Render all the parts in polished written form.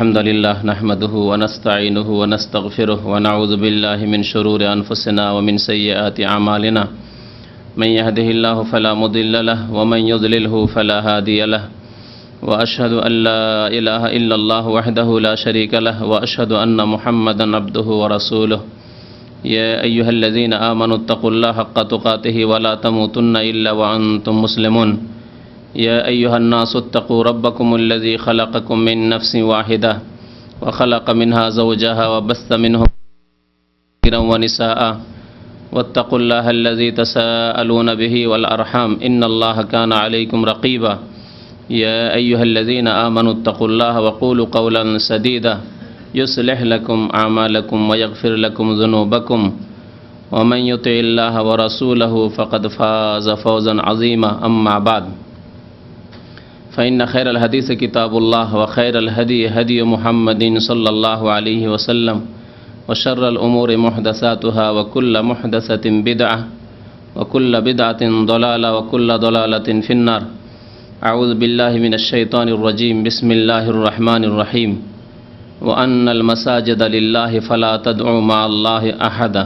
الحمد لله نحمده ونستعينه ونستغفره ونعوذ بالله من شرور أنفسنا ومن سيئات أعمالنا من يهده الله فلا مضل له ومن يضلله فلا هادي له وأشهد أن لا إله إلا الله وحده لا شريك له وأشهد أن محمدا عبده ورسوله يا أيها الذين آمنوا اتقوا الله حق تقاته ولا تموتن إلا وأنتم مسلمون يا أيها الناس اتقوا ربكم الذي خلقكم من نفس واحدة وخلق منها زوجها وبث منهم رجالا ونساء واتقوا الله الذي تساءلون به والأرحام إن الله كان عليكم رقيبا يا أيها الذين آمنوا اتقوا الله وقولوا قولا سديدا يصلح لكم أعمالكم ويغفر لكم ذنوبكم ومن يطع الله ورسوله فقد فاز فوزا عظيما أما بعد فإن خير الحديث كتاب الله وخير الهدي هدي محمد صلى الله عليه وسلم وشر الأمور محدثاتها وكل محدثة بدعة وكل بدعة ضلالة وكل ضلالة في النار أعوذ بالله من الشيطان الرجيم بسم الله الرحمن الرحيم وأن المساجد لله فلا تدعوا مع الله أحدا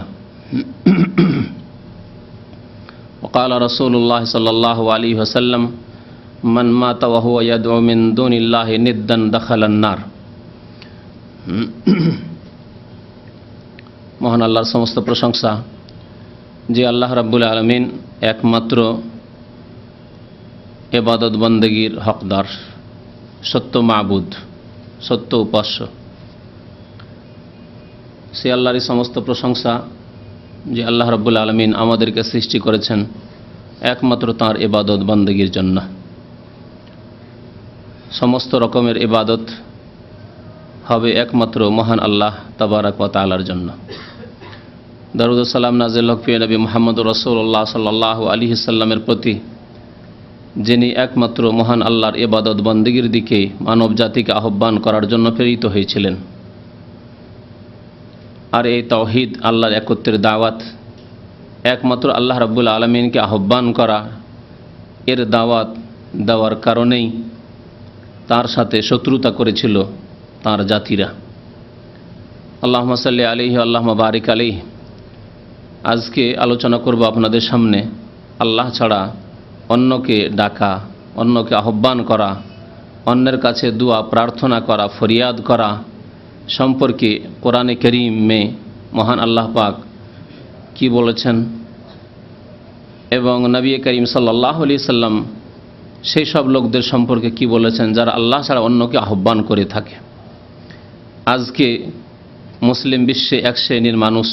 وقال رسول الله صلى الله عليه وسلم من مات وهو يدعو من دون الله ندا دخل النار মহান আল্লাহর সমস্ত প্রশংসা যে আল্লাহ রাব্বুল আলামিন একমাত্র ইবাদত বন্দেগীর হকদার, সত্য মাবুদ, সত্য উপাস্য। সে আল্লাহরই সমস্ত প্রশংসা যে আল্লাহ রাব্বুল আলামিন আমাদেরকে সৃষ্টি করেছেন একমাত্র তাঁর ইবাদত বন্দেগীর জন্য। সমস্ত রকমের ইবাদত হবে একমাত্র মহান আল্লাহ তাবারাক ওয়া তাআলার জন্য। দরুদ ও সালাম নাযিল হোক প্রিয় নবী মুহাম্মদুর রাসূলুল্লাহ সাল্লাল্লাহু আলাইহি সাল্লামের প্রতি, যিনি একমাত্র মহান আল্লাহর ইবাদত বন্দেগীর দিকে মানব জাতিকে আহ্বান করার জন্য প্রেরিত হয়েছিলেন। আর এই তাওহীদ, আল্লাহর একত্বের দাওয়াত, একমাত্র আল্লাহ রাব্বুল আলামিনকে আহ্বান করা, এর দাওয়াত দেওয়ার কারণেই তার সাথে শত্রুতা করেছিল তার জাতিরা। আল্লাহুম্মা সাল্লি আলাইহি আল্লাহুম্মা বারিক আলাইহি। আজকে আলোচনা করব আপনাদের সামনে আল্লাহ ছাড়া অন্যকে ডাকা, অন্যকে আহ্বান করা, অন্যের কাছে দোয়া প্রার্থনা করা, ফরিয়াদ করা সম্পর্কে কোরআনে কারীমে মহান আল্লাহ পাক কি বলেছেন এবং নবী করিম সাল্লাল্লাহু আলাইহি সাল্লাম সেই সব লোকদের সম্পর্কে কি বলেছেন যারা আল্লাহ ছাড়া অন্যকে আহ্বান করে থাকে। আজকে মুসলিম বিশ্বে এক শ্রেণীর মানুষ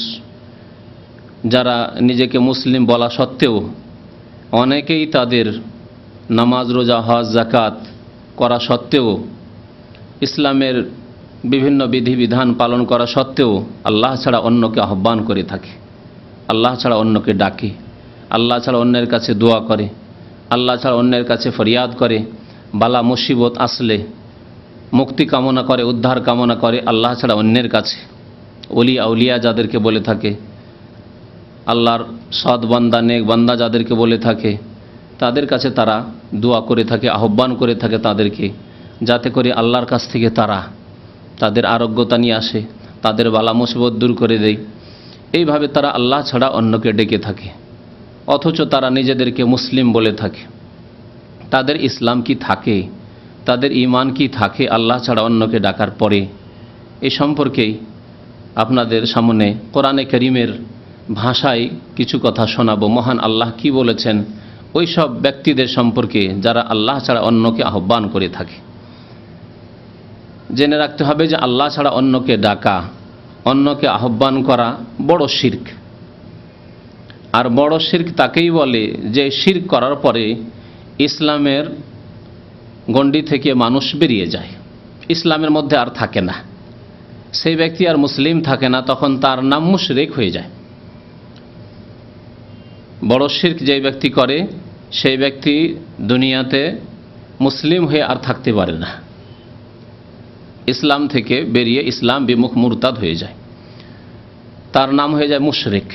যারা নিজেকে মুসলিম বলা সত্ত্বেও অনেকেই তাদের নামাজ, রোজা, হজ, যাকাত করা সত্ত্বেও, ইসলামের বিভিন্ন বিধিবিধান পালন করা সত্ত্বেও আল্লাহ ছাড়া অন্যকে আহ্বান করে থাকে, আল্লাহ ছাড়া অন্যকে ডাকে, আল্লাহ ছাড়া অন্যের কাছে দোয়া করে, আল্লাহ ছাড়া অন্যের কাছে ফরিয়াদ করে, বালা মুসিবত আসলে মুক্তি কামনা করে, উদ্ধার কামনা করে আল্লাহ ছাড়া অন্যের কাছে। ওলি আউলিয়া যাদেরকে বলে থাকে, আল্লাহর সৎ বান্দা, নেক বান্দা যাদেরকে বলে থাকে, তাদের কাছে তারা দোয়া করে থাকে, আহ্বান করে থাকে তাদেরকে, যাতে করে আল্লাহর কাছ থেকে তারা তাদের আরোগ্যতা নিয়ে আসে, তাদের বালা মুসিবত দূর করে দেয়। এইভাবে তারা আল্লাহ ছাড়া অন্যকে ডেকে থাকে, অথচ তারা নিজেদেরকে মুসলিম বলে থাকে। তাদের ইসলাম কি থাকে, তাদের ঈমান কি থাকে আল্লাহ ছাড়া অন্যকে ডাকার পরে? এ সম্পর্কেই আপনাদের সামনে কোরআনে কারীমের ভাষায় কিছু কথা শোনাবো। মহান আল্লাহ কি বলেছেন ওই সব ব্যক্তিদের সম্পর্কে যারা আল্লাহ ছাড়া অন্যকে আহ্বান করে থাকে। জেনে রাখতে হবে যে আল্লাহ ছাড়া অন্যকে ডাকা, অন্যকে আহ্বান করা বড় শিরক। আর বড় শিরক তাকেই বলে যে শিরক করার পরে ইসলামের গণ্ডি থেকে মানুষ বেরিয়ে যায়, ইসলামের মধ্যে আর থাকে না, সেই ব্যক্তি আর মুসলিম থাকে না, তখন তার নাম মুশরিক হয়ে যায়। বড় শিরক যে ব্যক্তি করে সেই ব্যক্তি দুনিয়াতে মুসলিম হয়ে আর থাকতে পারে না, ইসলাম থেকে বেরিয়ে ইসলাম বিমুখ মুরতাদ হয়ে যায়, তার নাম হয়ে যায় মুশরিক।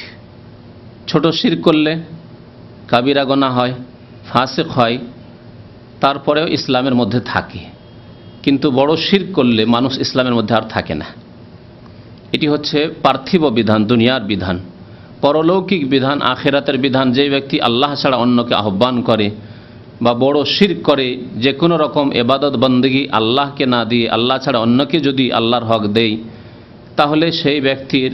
ছোট শিরক করলে কাবিরা গুনাহ হয়, ফাসিক হয়, তারপরেও ইসলামের মধ্যে থাকে, কিন্তু বড় শিরক করলে মানুষ ইসলামের মধ্যে আর থাকে না। এটি হচ্ছে পার্থিব বিধান, দুনিয়ার বিধান। পরলৌকিক বিধান, আখেরাতের বিধান, যে ব্যক্তি আল্লাহ ছাড়া অন্যকে আহ্বান করে বা বড় শিরক করে, যে কোনো রকম ইবাদত বন্দেগী আল্লাহকে না দিয়ে আল্লাহ ছাড়া অন্যকে যদি আল্লাহর হক দেয়, তাহলে সেই ব্যক্তির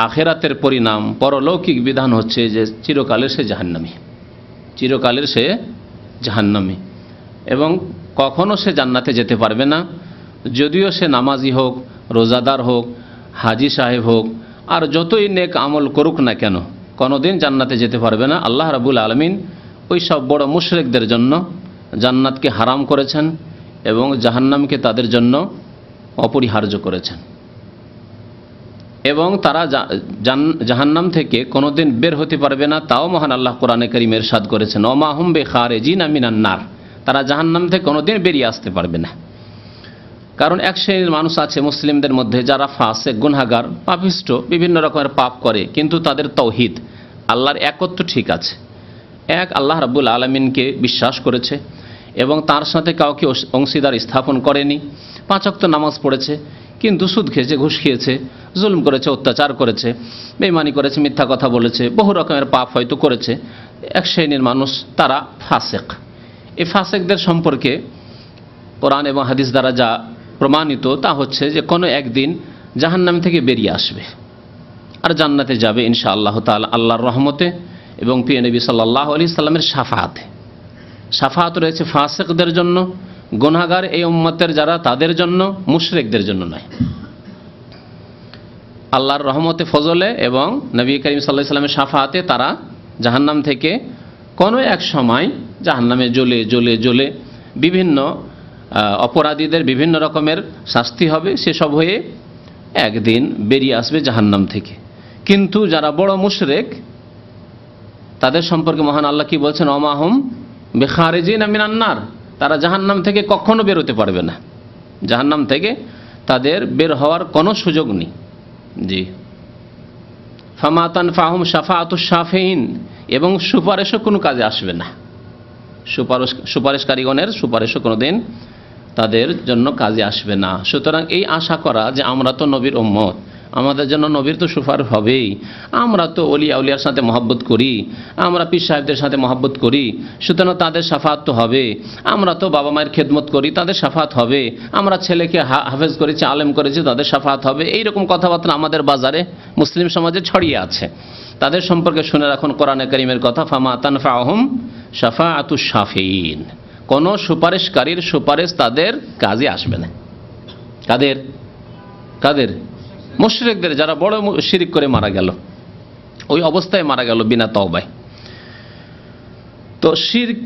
আখেরাতের পরিণাম, পরলৌকিক বিধান হচ্ছে যে চিরকালের সে জাহান্নামী, চিরকালের সে জাহান্নামী, এবং কখনো সে জান্নাতে যেতে পারবে না। যদিও সে নামাজি হোক, রোজাদার হোক, হাজি সাহেব হোক, আর যতই নেক আমল করুক না কেন, কোনোদিন জান্নাতে যেতে পারবে না। আল্লাহ রাব্বুল আলামিন ওই সব বড় মুশরিকদের জন্য জান্নাতকে হারাম করেছেন এবং জাহান্নামকে তাদের জন্য অপরিহার্য করেছেন, এবং তারা জাহান্নাম থেকে কোনোদিন বের হতে পারবে না। তাও মহান আল্লাহ কোরআনে কারীমে ইরশাদ করেছেন, ওমা হুম বিখারিজিনা মিনান নার, তারা জাহান্নাম থেকে কোনোদিন বেরিয়ে আসতে পারবে না। কারণ এক শ্রেণীর মানুষ আছে মুসলিমদের মধ্যে যারা ফাসিক, গুনাহগার, পাপিষ্ঠ, বিভিন্ন রকমের পাপ করে, কিন্তু তাদের তাওহীদ, আল্লাহর একত্ব ঠিক আছে। এক আল্লাহ রাব্বুল আলামিনকে বিশ্বাস করেছে এবং তার সাথে কাউকে অংশীদার স্থাপন করেনি। 5 ওয়াক্ত নামাজ পড়েছে, কিন্তু সুদ খেয়েছে, ঘুষ খেয়েছে, জুলুম করেছে, অত্যাচার করেছে, বেঈমানি করেছে, মিথ্যা কথা বলেছে, বহু রকমের পাপ হয়তো করেছে। এক শ্রেণীর মানুষ, তারা ফাসিক। এই ফাসিকদের সম্পর্কে কোরআন এবং হাদিস দ্বারা যা প্রমাণিত তা হচ্ছে যে কোনো একদিন জাহান্নাম থেকে বেরিয়ে আসবে আর জান্নাতে যাবে ইনশাআল্লাহ তাআলা, আল্লাহর রহমতে এবং প্রিয় নবী সাল্লাল্লাহু আলাইহি সাল্লামের শাফাআতে। শাফাআত রয়েছে ফাসিকদের জন্য, গুনাহগার এই উম্মতের যারা, তাদের জন্য, মুশরিকদের জন্য নয়। আল্লাহর রহমতে, ফজলে এবং নবী করিম সাল্লাল্লাহু আলাইহি সাল্লামের শাফাআতে তারা জাহান্নাম থেকে কোনো এক সময় জাহান্নামে জ্বলে জ্বলে জ্বলে বিভিন্ন অপরাধীদের বিভিন্ন রকমের শাস্তি হবে, সেসব হয়ে একদিন বেরিয়ে আসবে জাহান্নাম থেকে। কিন্তু যারা বড় মুশরিক, তাদের সম্পর্কে মহান আল্লাহ কি বলছেন, ওমা হুম বিখারিজিনা মিনান নার, তারা জাহান্নাম থেকে কখনো বের হতে পারবে না, জাহান্নাম থেকে তাদের বের হওয়ার কোনো সুযোগ নেই। জি, ফামা তানফাহুম শাফাআতুশ শাফিঈন, এবং সুপারিশও কোনো কাজে আসবে না। সুপারিশকারীগণের সুপারিশও কোনোদিন তাদের জন্য কাজে আসবে না। সুতরাং এই আশা করা যে আমরা তো নবীর উম্মত, আমাদের জন্য নবীর তো সুপারিশ হবেই, আমরা তো ওলিয়া উলিয়ার সাথে মহব্বত করি, আমরা পীর সাহেবদের সাথে মহব্বত করি, সুতরাং তাদের শাফাআত তো হবে। আমরা তো বাবা মায়ের খেদমত করি, তাদের শাফাআত হবে। আমরা ছেলেকে হাফেজ করেছি, আলেম করেছি, তাদের শাফাআত হবে। এইরকম কথাবার্তা আমাদের বাজারে, মুসলিম সমাজে ছড়িয়ে আছে। তাদের সম্পর্কে শুনে রাখুন কোরআনে কারীমের কথা, ফামা তানফাহুম শাফাআতুশ শাফিঈন, কোনো সুপারিশকারীর সুপারিশ তাদের কাজে আসবে না। কাদের? কাদের? মুশরিকদের, যারা বড় শিরক করে মারা গেল, ওই অবস্থায় মারা গেল বিনা তওবায়। তো শিরক,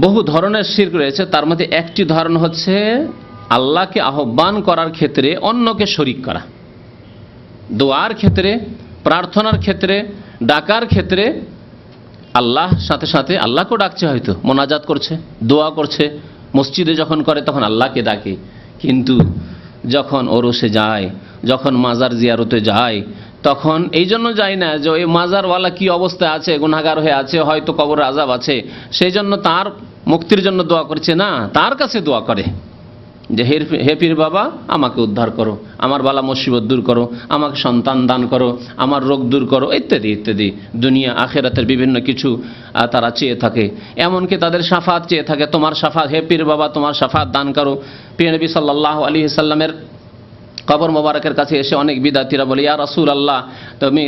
বহু ধরনের শিরক রয়েছে, তার মধ্যে একটি ধরন হচ্ছে আল্লাহকে আহ্বান করার ক্ষেত্রে অন্যকে শরীক করা। দোয়ার ক্ষেত্রে, প্রার্থনার ক্ষেত্রে, ডাকার ক্ষেত্রে আল্লাহ সাথে সাথে আল্লাহকেও ডাকছে, হয়তো মোনাজাত করছে, দোয়া করছে, মসজিদে যখন করে তখন আল্লাহকে ডাকে। কিন্তু যখন ওরসে যায়, যখন মাজার জিয়ারতে যায়, তখন এই জন্য যায় না যে ওই মাজারওয়ালা কি অবস্থায় আছে, গুনাহগার হয়ে আছে, হয়তো কবর আযাব আছে, সেই জন্য তার মুক্তির জন্য দোয়া করছে না, তার কাছে দোয়া করে যে হে পীর বাবা, আমাকে উদ্ধার করো, আমার বালা মুসিবত দূর করো, আমাকে সন্তান দান করো, আমার রোগ দূর করো, ইত্যাদি ইত্যাদি। দুনিয়া আখেরাতের বিভিন্ন কিছু তারা চেয়ে থাকে, এমনকি তাদের শাফাত চেয়ে থাকে, তোমার শাফাত, হে পীর বাবা তোমার শাফাত দান করো। প্রিয় নবী সাল্লাল্লাহু আলাইহি সাল্লামের কবর মোবারকের কাছে এসে অনেক বিদাতীরা বলে, ইয়া রাসূলুল্লাহ, তুমি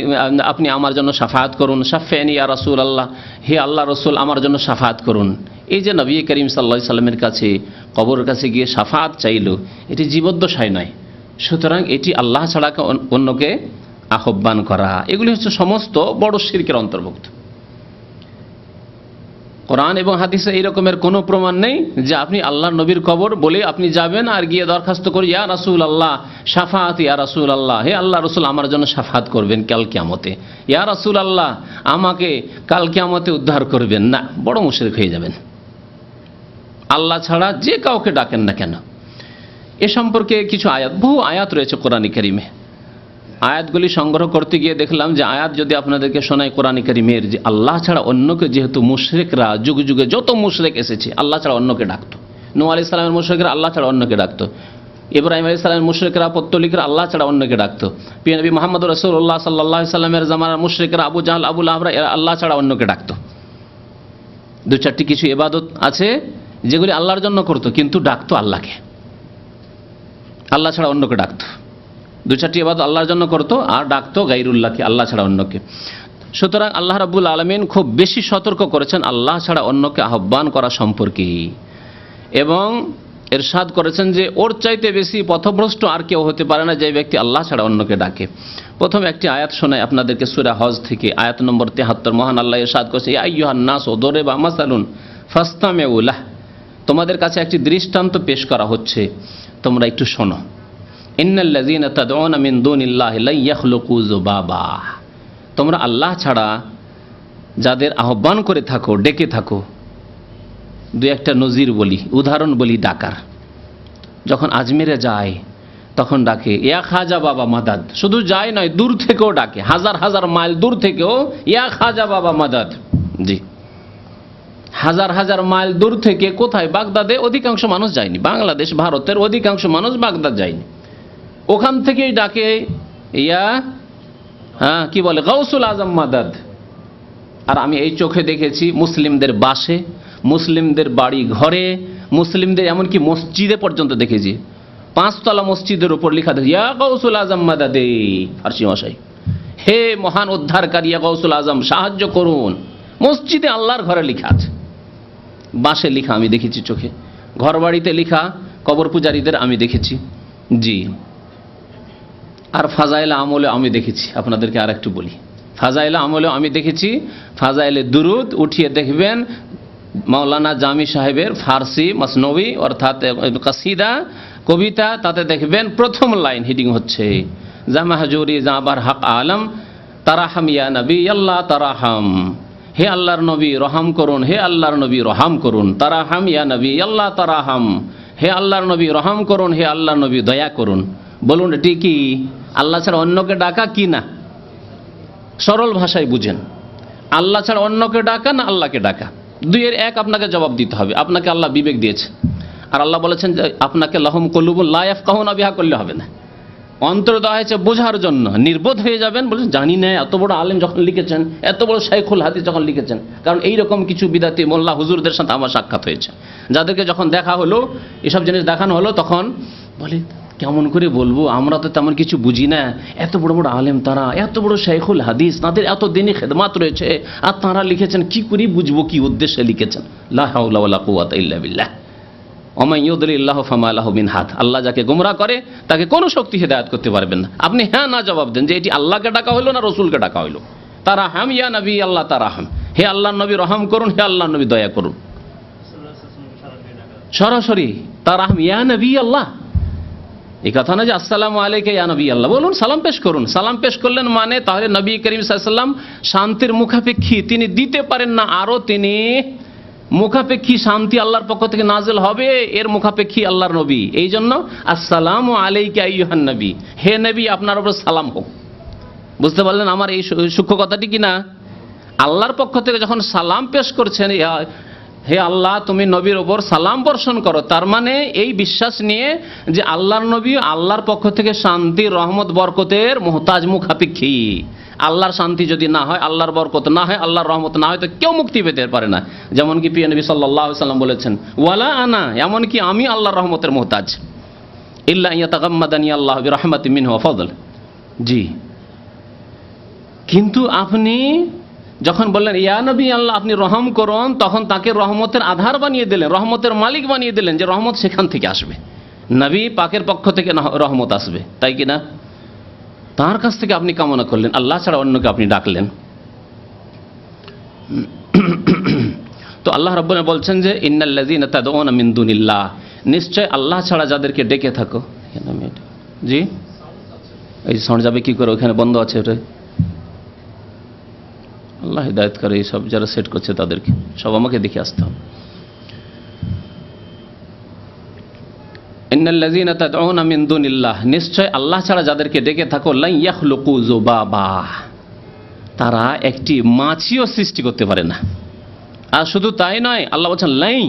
আপনি আমার জন্য শাফাত করুন, শাফেনি ইয়া রাসূলুল্লাহ, হে আল্লাহ রসুল আমার জন্য শাফাত করুন। এই যে নবী করিম সাল্লাল্লাহু আলাইহি সাল্লামের কাছে, কবরের কাছে গিয়ে শাফাত চাইল, এটি জীবদ্দশায় নয়। সুতরাং এটি আল্লাহ ছাড়া অন্যকে আহ্বান করা, এগুলি হচ্ছে সমস্ত বড় শিরকের অন্তর্ভুক্ত। কোরআন এবং হাদিসে এই রকমের কোনো প্রমাণ নেই যে আপনি আল্লাহর নবীর কবর বলে আপনি যাবেন আর গিয়ে দরখাস্ত করি, ইয়া রাসূলুল্লাহ শাফাআত, ইয়া রাসূলুল্লাহ, হে আল্লাহ রসুল আমার জন্য শাফাআত করবেন কাল কিয়ামতে, ইয়া রাসূলুল্লাহ আমাকে কাল কিয়ামতে উদ্ধার করবেন। না, বড় মুশরিক হয়ে যাবেন। আল্লাহ ছাড়া যে কাউকে ডাকেন না কেন। এ সম্পর্কে কিছু আয়াত, বহু আয়াত রয়েছে কোরআনে কারীমে। আয়াতগুলি সংগ্রহ করতে গিয়ে দেখলাম যে আয়াত যদি আপনাদেরকে শোনাই কোরআনে কারীমের, যে আল্লাহ ছাড়া অন্যকে, যেহেতু মুশরিকরা যুগে যুগে যত মুশরিক এসেছে আল্লাহ ছাড়া অন্যকে ডাকতো, নূহ আলাইহিস সালামের মুশরিকরা আল্লাহ ছাড়া অন্যকে ডাকতো, ইব্রাহিম আলাইহিস সালামের মুশরিকরা পত্তলিকরা আল্লাহ ছাড়া অন্যকে ডাকতো, প্রিয় নবী মুহাম্মদ রাসূলুল্লাহ সাল্লাল্লাহু আলাইহি সাল্লামের জামানার মুশরিকরা আবু জাহল আবু লাহাবরা এরা আল্লাহ ছাড়া অন্যকে ডাকতো। দু চারটি কিছু ইবাদত আছে যেগুলি আল্লাহর জন্য করতো, কিন্তু ডাকতো আল্লাহকে, আল্লাহ ছাড়া অন্যকে ডাকতো। দু চারটি ইবাদত আল্লাহর জন্য করতো আর ডাকতো গায়রুল্লাহকে, আল্লাহ ছাড়া অন্যকে। সুতরাং আল্লাহ রাব্বুল আলামিন খুব বেশি সতর্ক করেছেন আল্লাহ ছাড়া অন্যকে আহ্বান করা সম্পর্কে, এবং ইরশাদ করেছেন যে ওর চাইতে বেশি পথভ্রষ্ট আর কেউ হতে পারে না যে ব্যক্তি আল্লাহ ছাড়া অন্যকে ডাকে। প্রথম একটি আয়াত শোনায় আপনাদেরকে সূরা হজ থেকে, আয়াত নম্বর 73। মহান আল্লাহ ইরশাদ করেছে, ইয়া আইয়ুহান নাস দরিবা মাসালুন ফাসতামিউ লাহ, তোমাদের কাছে একটি দৃষ্টান্ত পেশ করা হচ্ছে, তোমরা একটু শোনো। ইন্নাল্লাযীনা তাদউনা মিন দুনিল্লাহি লা ইয়াখলুকু যুবাবা, তোমরা আল্লাহ ছাড়া যাদের আহ্বান করে থাকো, ডেকে থাকো, দু একটা নজির বলি, উদাহরণ বলি ডাকার। যখন আজমিরে যায় তখন ডাকে ইয়া খাজা বাবা মাদাদ, শুধু যায় নয়, দূর থেকেও ডাকে, হাজার হাজার মাইল দূর থেকেও ইয়া খাজা বাবা মাদাদ। জি, হাজার হাজার মাইল দূর থেকে কোথায়? বাগদাদে অধিকাংশ মানুষ যায়নি, বাংলাদেশ ভারতের অধিকাংশ মানুষ বাগদাদ যায়নি, ওখান থেকেই ডাকে ইয়া কি বলে গাউসুল আজম মাদাদ। আর আমি এই চোখে দেখেছি মুসলিমদের বাসে, মুসলিমদের বাড়ি ঘরে, মুসলিমদের এমনকি মসজিদে পর্যন্ত দেখেছি, 5 তলা মসজিদের উপর লেখা থাকে ইয়া গাউসুল আজম মাদাদে, ফার্সি ভাষায়, হে মহান উদ্ধারকারী ইয়া গাউসুল আজম, সাহায্য করুন। মসজিদে আল্লাহর ঘরে লেখা আছে, বাসে লেখা আমি দেখেছি চোখে, ঘর বাড়িতে লেখা কবর পূজারীদের আমি দেখেছি। জি, আর ফাজাইল আমলে আমি দেখেছি, আপনাদেরকে আর একটু বলি, ফাজাইল আমলে আমি দেখেছি, ফাজাইলে দুরুদ উঠিয়ে দেখবেন মাওলানা জামি সাহেবের ফার্সি মসনবী অর্থাৎ কাসিদা কবিতা, তাতে দেখবেন প্রথম লাইন হিডিং হচ্ছে জামা হাজুরি জাবার হক আলম তারাহাম ইয়া নবী আল্লাহ তারাহাম, হে আল্লাহর নবী রহম করুন, হে আল্লাহর নবী রহম করুন, তারাহাম ইয়া নবী আল্লাহ তারাহাম, হে আল্লাহর নবী রহম করুন, হে আল্লাহর নবী দয়া করুন। বলুন এটি কি আল্লাহ ছাড়া অন্যকে ডাকা কি না? সরল ভাষায় বুঝেন, আল্লাহ ছাড়া অন্যকে ডাকা না আল্লাহকে ডাকা? দুইয়ের এক আপনাকে জবাব দিতে হবে। আপনাকে আল্লাহ বিবেক দিয়েছে, আর আল্লাহ বলেছেন যে আপনাকে লাহুম কুলুবুন লা ইয়াফকাহুনা বিহা করলে হবে না, অন্তর দেওয়া হয়েছে বোঝার জন্য। নির্বোধ হয়ে যাবেন, বলেছেন জানি না, এত বড় আলেম যখন লিখেছেন, এত বড় শাইখুল হাদিস যখন লিখেছেন। কারণ এইরকম কিছু বিদাতি মোল্লা হুজুরদের সাথে আমার সাক্ষাৎ হয়েছে, যাদেরকে যখন দেখা হলো, এসব জিনিস দেখানো হলো, তখন বলে কেমন করে বলবো, আমরা তো তেমন কিছু বুঝি না, এত বড় বড় আলেম তারা, এত বড় শাইখুল হাদিস, তাদের এত দিনই খেদমাত রয়েছে, আর তারা লিখেছেন, কি করে বুঝবো কি উদ্দেশ্যে লিখেছেন। লা হাওলা ওয়ালা কুওয়াতা ইল্লা বিল্লাহ। ওমান ইউদলিল্লাহু ফামা লাহু মিন হাদ, আল্লাহ যাকে গোমরাহ করে তাকে কোনো শক্তি হেদায়েত করতে পারবেন না। আপনি হ্যাঁ না জবাব দেন যে এটি আল্লাহকে ডাকা হলো না রসুলকে ডাকা হলো। তারাহাম ইয়া নবী আল্লাহ তারাহাম, হে আল্লাহর নবী রহম করুন, হে আল্লাহর নবী দয়া করুন। সরাসরি তারাহাম ইয়া নবী আল্লাহ, এই কথা না যে আসসালামু আলাইকা ইয়া নবী আল্লাহ, বলুন সালাম পেশ করুন। সালাম পেশ করলেন মানে তাহলে নবী করিম সাল্লাল্লাহু আলাইহি ওয়াসাল্লাম শান্তির মুখাপেক্ষী, তিনি দিতে পারেন না, আরো তিনি মুখাপেক্ষী শান্তি আল্লাহর পক্ষ থেকে নাজিল হবে, এর মুখাপেক্ষী আল্লাহর নবী। এই জন্য আসসালামু আলাইকা আইয়ুহান নবী, হে নবী আপনার উপর সালাম হোক। বুঝতে পারলেন আমার এই সূক্ষ্ম কথাটি কিনা? আল্লাহর পক্ষ থেকে যখন সালাম পেশ করছেন, হে আল্লাহ তুমি নবীর ওপর সালাম বর্ষণ করো, তার মানে এই বিশ্বাস নিয়ে যে আল্লাহর নবী আল্লাহর পক্ষ থেকে শান্তি রহমত বরকতের মুহতাজ মুখাপেক্ষী। আল্লাহর শান্তি যদি না হয়, আল্লাহর বরকত না হয়, আল্লাহর রহমত না হয়, তো কেউ মুক্তি পেতে পারে না। যেমন কি প্রিয় নবী সাল্লাল্লাহু আলাইহি ওয়াসাল্লাম বলেছেন, ওয়ালা আনা, এমন কি আমি আল্লাহর রহমতের মুহতাজ, ইল্লা ইয়াতাগাম্মাদানি আল্লাহ বিরহমাতিন মিনহু ওয়া ফাদল। জি, কিন্তু আপনি যখন বললেন ইয়া নবী আল্লাহ আপনি রহম করুন, তখন তাকে রহমতের আধার বানিয়ে দিলেন, রহমতের মালিক বানিয়ে দিলেন, যে রহমত সেখান থেকে আসবে, নবী পাকের পক্ষ থেকে রহমত আসবে, তাই কি না? তার কাছ থেকে আপনি কামনা করলেন, আল্লাহ ছাড়া অন্যকে আপনি ডাকলেন। তো আল্লাহ রাব্বুল বলছেন যে ইন্নাল্লাযীনা তাদউনা মিন দুনিল্লাহ, নিশ্চয় আল্লাহ ছাড়া যাদেরকে ডেকে থাকো। জি, এই সাউন্ড যাবে কি করে? ওখানে বন্ধ আছে ওটা। আল্লাহ হিদায়াত করে এই সব যারা সেট করছে তাদেরকে, সব আমাকে দেখে আসতে হবে। ইন্নাল্লাযীনা তাদউনা মিন দুনিল্লাহ, নিশ্চয় আল্লাহ ছাড়া যাদেরকে ডেকে থাকো, লা ইয়াখলুকু যুবাবা, তারা একটি মাছিও সৃষ্টি করতে পারে না। আর শুধু তাই নয়, আল্লাহ বলছেন লাই,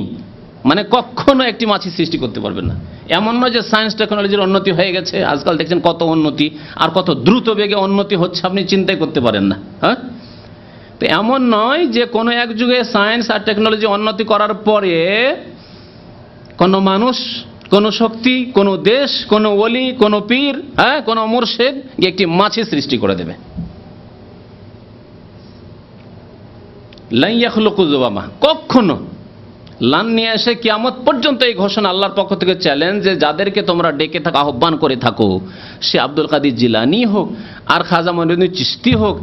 মানে কখনো একটি মাছি সৃষ্টি করতে পারবেন না। এমন নয় যে সায়েন্স টেকনোলজির উন্নতি হয়ে গেছে, আজকাল দেখছেন কত উন্নতি, আর কত দ্রুত বেগে উন্নতি হচ্ছে আপনি চিন্তাই করতে পারেন না। হ্যাঁ, তো এমন নয় যে কোনো এক যুগে সায়েন্স আর টেকনোলজি উন্নতি করার পরে কোনো মানুষ, কোনো শক্তি, কোনো দেশ, কোনো ওলি, কোনো পীর, হ্যাঁ, কোনো মুর্শিদ একটি মাছি সৃষ্টি করে দেবে। লা ইয়াখলুকু যুবাবা, কখনো। লান নিয়ে এসে কিয়ামত পর্যন্ত এই ঘোষণা আল্লাহর পক্ষ থেকে চ্যালেঞ্জ, যে যাদেরকে তোমরা ডেকে থাকো, আহ্বান করে থাকো, সে আব্দুল কাদের জিলানী হোক, আর খাজা মঈনুদ্দিন চিশতি হোক,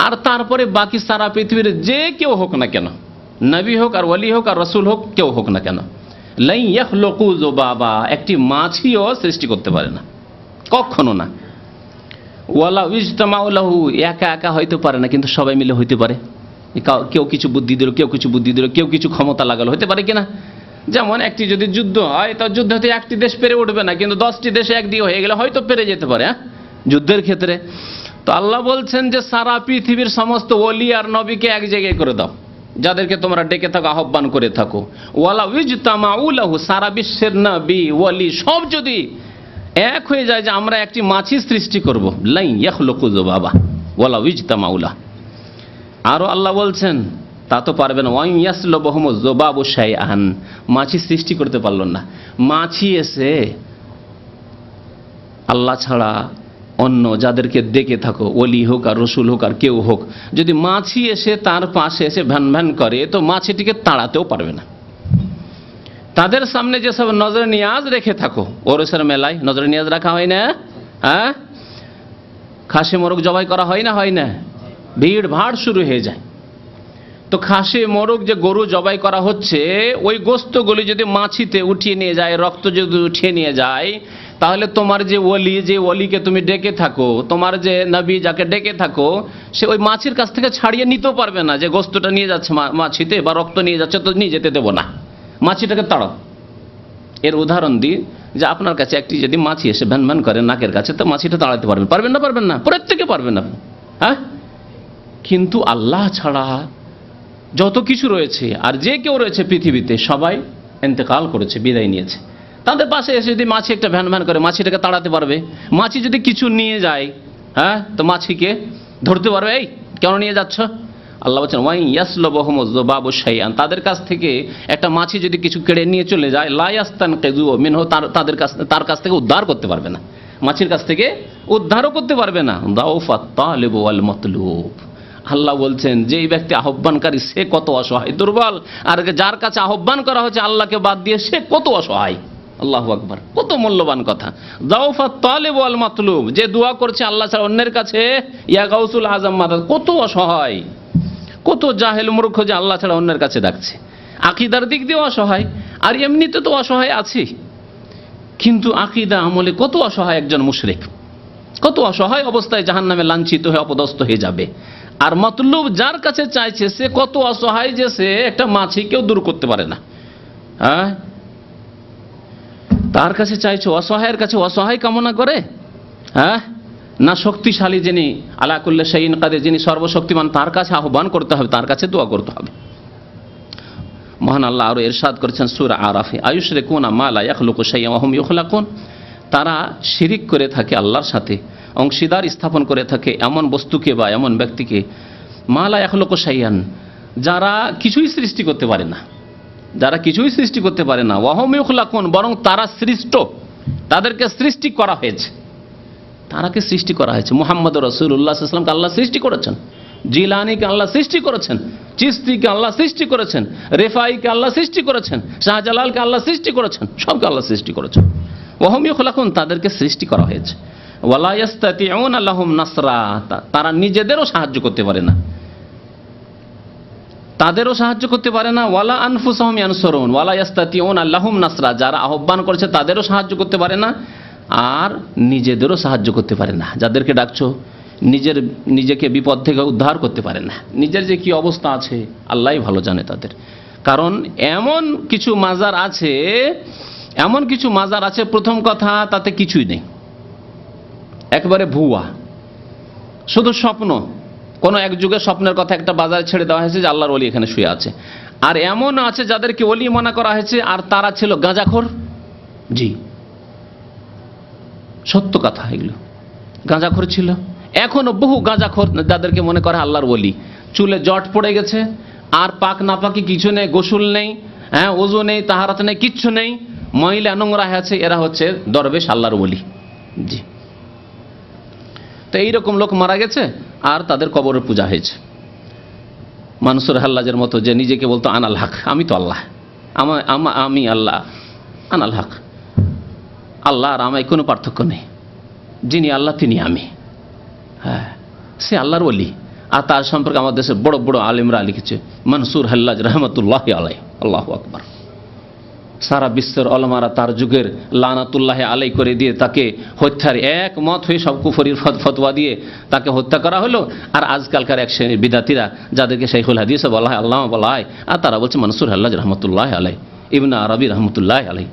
আর তারপরে বাকি সারা পৃথিবীর যে কেউ হোক না কেন, নবী হোক আর ওলি হোক আর রসুল হোক, কেউ হোক না কেন, লা ইয়াখলুকু যুবাবা, একটি মাছিও সৃষ্টি করতে পারে না, কখনো না। ওয়ালা ইজতামাউ লাহু, একা একা হইতে পারে না, কিন্তু সবাই মিলে হইতে পারে। কেউ কিছু বুদ্ধি দিল, কেউ কিছু বুদ্ধি দিল, কেউ কিছু ক্ষমতা লাগালো, হতে পারে কিনা? যেমন একটি যদি যুদ্ধ হয়, তার যুদ্ধ হতে একটি দেশ পেরে উঠবে না, কিন্তু 10টি দেশে একদিকে হয়ে গেলে হয়তো পেরে যেতে পারে, হ্যাঁ, যুদ্ধের ক্ষেত্রে। তো আল্লাহ বলছেন যে সারা পৃথিবীর সমস্ত ওলি আর নবীকে এক জায়গায় করে দাও, যাদেরকে তোমরা ডেকে থাকো, আহ্বান করে থাকো। ওয়ালা ইজতামাউ লাহু, সারা বিশ্বের নবী ওলি সব যদি এক হয়ে যায় যে আমরা একটি মাছি সৃষ্টি করব, লা ইয়াখলুকু যুবাবা ওয়ালা ইজতামাউ লাহু। আরো আল্লাহ বলছেন তা তো পারবে না। ওয়াই ইয়াসলুবহুম যুবাবু শাইআন, মাছি সৃষ্টি করতে পারল না। মাছি এসে আল্লাহ ছাড়া অন্য যাদেরকে ডেকে থাকো, ওলি হোক আর রসুল হোক আর কেউ হোক, যদি মাছি এসে তার পাশে এসে ভ্যান ভ্যান করে, তো মাছিটিকে তাড়াতেও পারবে না। তাদের সামনে যেসব নজরে নিয়াজ রেখে থাকো, ওরসের মেলায় নজরে নিয়াজ রাখা হয় না? হ্যাঁ, খাসি মোরগ জবাই করা হয় না, হয় না? ভিড় ভাড় শুরু হয়ে যায়। তো খাসি মোরগ যে গরু জবাই করা হচ্ছে, ওই গোস্তগুলি যদি মাছিতে উঠিয়ে নিয়ে যায়, রক্ত যদি উঠিয়ে নিয়ে যায়, তাহলে তোমার যে ওলি, যে ওলিকে তুমি ডেকে থাকো, তোমার যে নবী যাকে ডেকে থাকো, সে ওই মাছির কাছ থেকে ছাড়িয়ে নিতেও পারবে না, যে গোস্তটা নিয়ে যাচ্ছে মাছিতে বা রক্ত নিয়ে যাচ্ছে, তো নিয়ে যেতে দেবো না, মাছিটাকে তাড়াও। এর উদাহরণ দিই যে আপনার কাছে একটি যদি মাছি এসে ভ্যান ভ্যান করে নাকের কাছে, তো মাছিটা তাড়াতে পারবেন? পারবেন না? পারবেন না? প্রত্যেকে পারবেন না, হ্যাঁ। কিন্তু আল্লাহ ছাড়া যত কিছু রয়েছে আর যে কেউ রয়েছে পৃথিবীতে, সবাই ইন্তেকাল করেছে, বিদায় নিয়েছে। তাদের পাশে এসে যদি মাছি একটা ভ্যান ভ্যান করে, মাছিটাকে তাড়াতে পারবে? মাছি যদি কিছু নিয়ে যায়, হ্যাঁ, তো মাছিকে ধরতে পারবে? এই কেন নিয়ে যাচ্ছ? আল্লাহ বলছেন ওয়াই ইয়াসলুবহুম যুবাবু শাইআন, তাদের কাছ থেকে একটা মাছি যদি কিছু কেড়ে নিয়ে চলে যায়, লা ইয়াস্তানকিযু মিনহু, তার কাছ থেকে উদ্ধার করতে পারবে না, মাছির কাছ থেকে উদ্ধারও করতে পারবে না। দাউফাত তালিবু ওয়াল মাতলুব, আল্লাহ বলছেন যে এই ব্যক্তি আহ্বানকারী, সে কত অসহায়, দুর্বল, আর যার কাছে আহ্বান করা হচ্ছে আল্লাহকে বাদ দিয়ে, সে কত অসহায়। আল্লাহু আকবার, কত মূল্যবান কথা। দাউফাত তালিবু ওয়াল মাতলুব, যে দোয়া করছে আল্লাহ ছাড়া অন্যের কাছে, ইয়া গাউসুল আজম মাদাদ, কত অসহায়, কত জাহেল মূর্খ যে আল্লাহ ছাড়া অন্যের কাছে ডাকছে। আকীদার দিক দিয়ে অসহায়, আর এমনিতে তো অসহায় আছে, কিন্তু আকীদা আমলে কত অসহায় একজন মুশরিক, কত অসহায় অবস্থায় জাহান্নামে লাঞ্ছিত হয়ে অপদস্থ হয়ে যাবে। আর মতলুব যার কাছে চাইছে, সে কত অসহায় যে সে একটা মাছিকেও দূর করতে পারে না, হ্যাঁ। তার কাছে চাইছে, অসহায়ের কাছে অসহায় কামনা করে, হ্যাঁ, না শক্তিশালী যিনি আলা কুল্লি শাইইন কাদির, যিনি সর্বশক্তিমান, তার কাছে আহ্বান করতে হবে, তার কাছে দোয়া করতে হবে। মহান আল্লাহ আরো ইরশাদ করেছেন সূরা আরাফে, আয়ুশরিকুনা মা লা ইয়াখলুকু শাইআন ওয়া হুম ইখলাকুন, তারা শিরিক করে থাকে, আল্লাহর সাথে অংশীদার স্থাপন করে থাকে এমন বস্তুকে বা এমন ব্যক্তিকে, মা লা ইয়াখলুকু শাইআন, যারা কিছুই সৃষ্টি করতে পারে না, যারা কিছুই সৃষ্টি করতে পারে না, ওয়া হুম ইখলাকুন, বরং তারা সৃষ্ট, তাদেরকে সৃষ্টি করা হয়েছে, তারাকে সৃষ্টি করা হয়েছে। মুহাম্মদ রাসূলুল্লাহ সাল্লাল্লাহু আলাইহি ওয়াসাল্লামকে আল্লাহ সৃষ্টি করেছেন, জিলানীকে আল্লাহ সৃষ্টি করেছেন, চিশতিকে আল্লাহ সৃষ্টি করেছেন, রেফাইকে আল্লাহ সৃষ্টি করেছেন, শাহজালালকে আল্লাহ সৃষ্টি করেছেন, সবকে আল্লাহ সৃষ্টি করেছেন। ওয়া হুম ইখলাকুন, তাদেরকে সৃষ্টি করা হয়েছে। ওয়ালা ইয়াস্তাতিউনা লাহুম নাসরা, তারা নিজেদেরও সাহায্য করতে পারে না, তাদেরও সাহায্য করতে পারে না। ওয়ালা আনফুসাহুম ইয়ানসুরুন ওয়ালা ইয়াস্তাতিউনা লাহুম নাসরা, যারা আহ্বান করেছে তাদেরও সাহায্য করতে পারে না, আর নিজেদেরও সাহায্য করতে পারে না। যাদেরকে ডাকছো নিজেকে বিপদ থেকে উদ্ধার করতে পারে না, নিজের যে কি অবস্থা আছে আল্লাহই ভালো জানে তাদের। কারণ এমন কিছু মাজার আছে, এমন কিছু মাজার আছে, প্রথম কথা তাতে কিছুই নেই, একবারে ভুয়া, শুধু স্বপ্ন। কোনো এক যুগে স্বপ্নের কথা একটা বাজারে ছেড়ে দেওয়া হয়েছে যে আল্লাহর ওলি এখানে শুয়ে আছে, আর এমন আছে যাদেরকে ওলি মনে করা হয়েছে আর তারা ছিল গাঁজাখোর। জি, সত্য কথা, এগুলো গাঁজাখোর ছিল। এখনো বহু গাঁজাখোর যাদেরকে মনে করে আল্লাহর ওলি, চুলে জট পড়ে গেছে, আর পাক নাপাকি কিছু নেই, গোসল নেই, হ্যাঁ, ওযু নেই, তাহারাত নেই, কিচ্ছু নেই, মহিলা নোংরা আছে, এরা হচ্ছে দরবেশ আল্লাহর ওলি। জি, তো এইরকম লোক মারা গেছে আর তাদের কবরের পূজা হয়েছে। মানসুর হাল্লাজের মতো, যে নিজেকে বলতো আনাল হক, আমি তো আল্লাহ, আমি আল্লাহ, আনাল হক, আল্লাহ আর আমায় কোনো পার্থক্য নেই, যিনি আল্লাহ তিনি আমি। হ্যাঁ, সে আল্লাহর ওলি। আর তার সম্পর্কে আমাদের দেশের বড় বড় আলেমরা লিখেছে, মানসুর হাল্লাজ রহমতুল্লাহ আলাই, আল্লাহু আকবার। সারা বিশ্বের ওলামারা তার যুগের লানাতুল্লাহ আলাই করে দিয়ে তাকে হত্যার একমত হয়ে সব কুফরির ফতোয়া দিয়ে তাকে হত্যা করা হলো। আর আজকালকার এক শ্রেণীর বিদাতিরা, যাদেরকে শাইখুল হাদিস বলা হয়, আল্লামা বলা হয়, আর তারা বলছে মানসুর হাল্লাজ রহমতুল্লাহ আলাই, ইবনে আরবি রহমতুল্লাহ আলাই।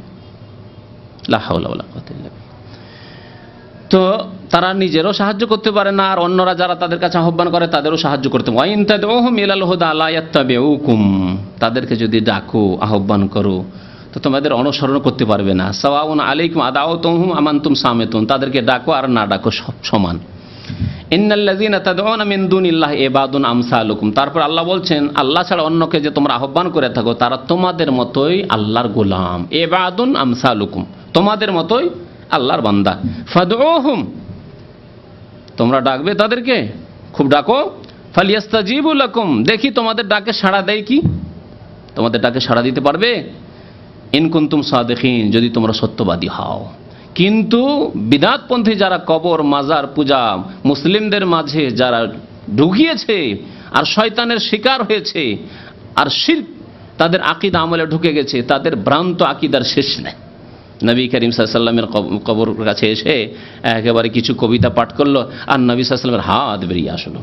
লা হাওলা ওয়ালা কুওয়াতা ইল্লা বিল্লাহ। তো তারা নিজেরও সাহায্য করতে পারে না, আর অন্যরা যারা তাদের কাছে আহ্বান করে তাদেরও সাহায্য করতে পারে। ওয়াইন তাদউহুম ইলাল হুদা লা ইয়াত্তাবিউকুম, তাদেরকে যদি ডাকো, আহ্বান করো, তো তোমাদের অনুসরণ করতে পারবে না। সাওয়াউন আলাইকুম আদাউতুহুম আম আনতুম সামিতুন, তাদেরকে ডাকো আর না ডাকো সব সমান। ইন্নাল্লাযীনা তাদউনা মিন দুনিল্লাহি ইবাদুন আমসালুকুম, তারপর আল্লাহ বলছেন, আল্লাহ ছাড়া অন্যকে যে তোমরা আহ্বান করে থাকো, তারা তোমাদের মতোই আল্লাহর গোলাম। ইবাদুন আমসালুকুম, তোমাদের মতোই আল্লাহর বান্দা। ফাদউহুম, তোমরা ডাকবে তাদেরকে, খুব ডাকো। ফালিয়াস্তাজিবু লাকুম, দেখি তোমাদের ডাকে সাড়া দেয় কি, তোমাদের ডাকে সাড়া দিতে পারবে। ইন কুনতুম সাদিকিন, যদি তোমরা সত্যবাদী হও। কিন্তু বিদআতপন্থী যারা কবর মাজার পূজা মুসলিমদের মাঝে যারা ঢুকিয়েছে আর শয়তানের শিকার হয়েছে, আর শিরক তাদের আকীদা আমলে ঢুকে গেছে, তাদের ভ্রান্ত আকীদার শেষ নেই। নবী করিম সাল্লাল্লাহু আলাইহি ওয়াসাল্লামের কবর কাছে এসে একেবারে কিছু কবিতা পাঠ করলো, আর নবী সাল্লাল্লাহু আলাইহি ওয়াসাল্লামের হাত বেরিয়ে আসলো।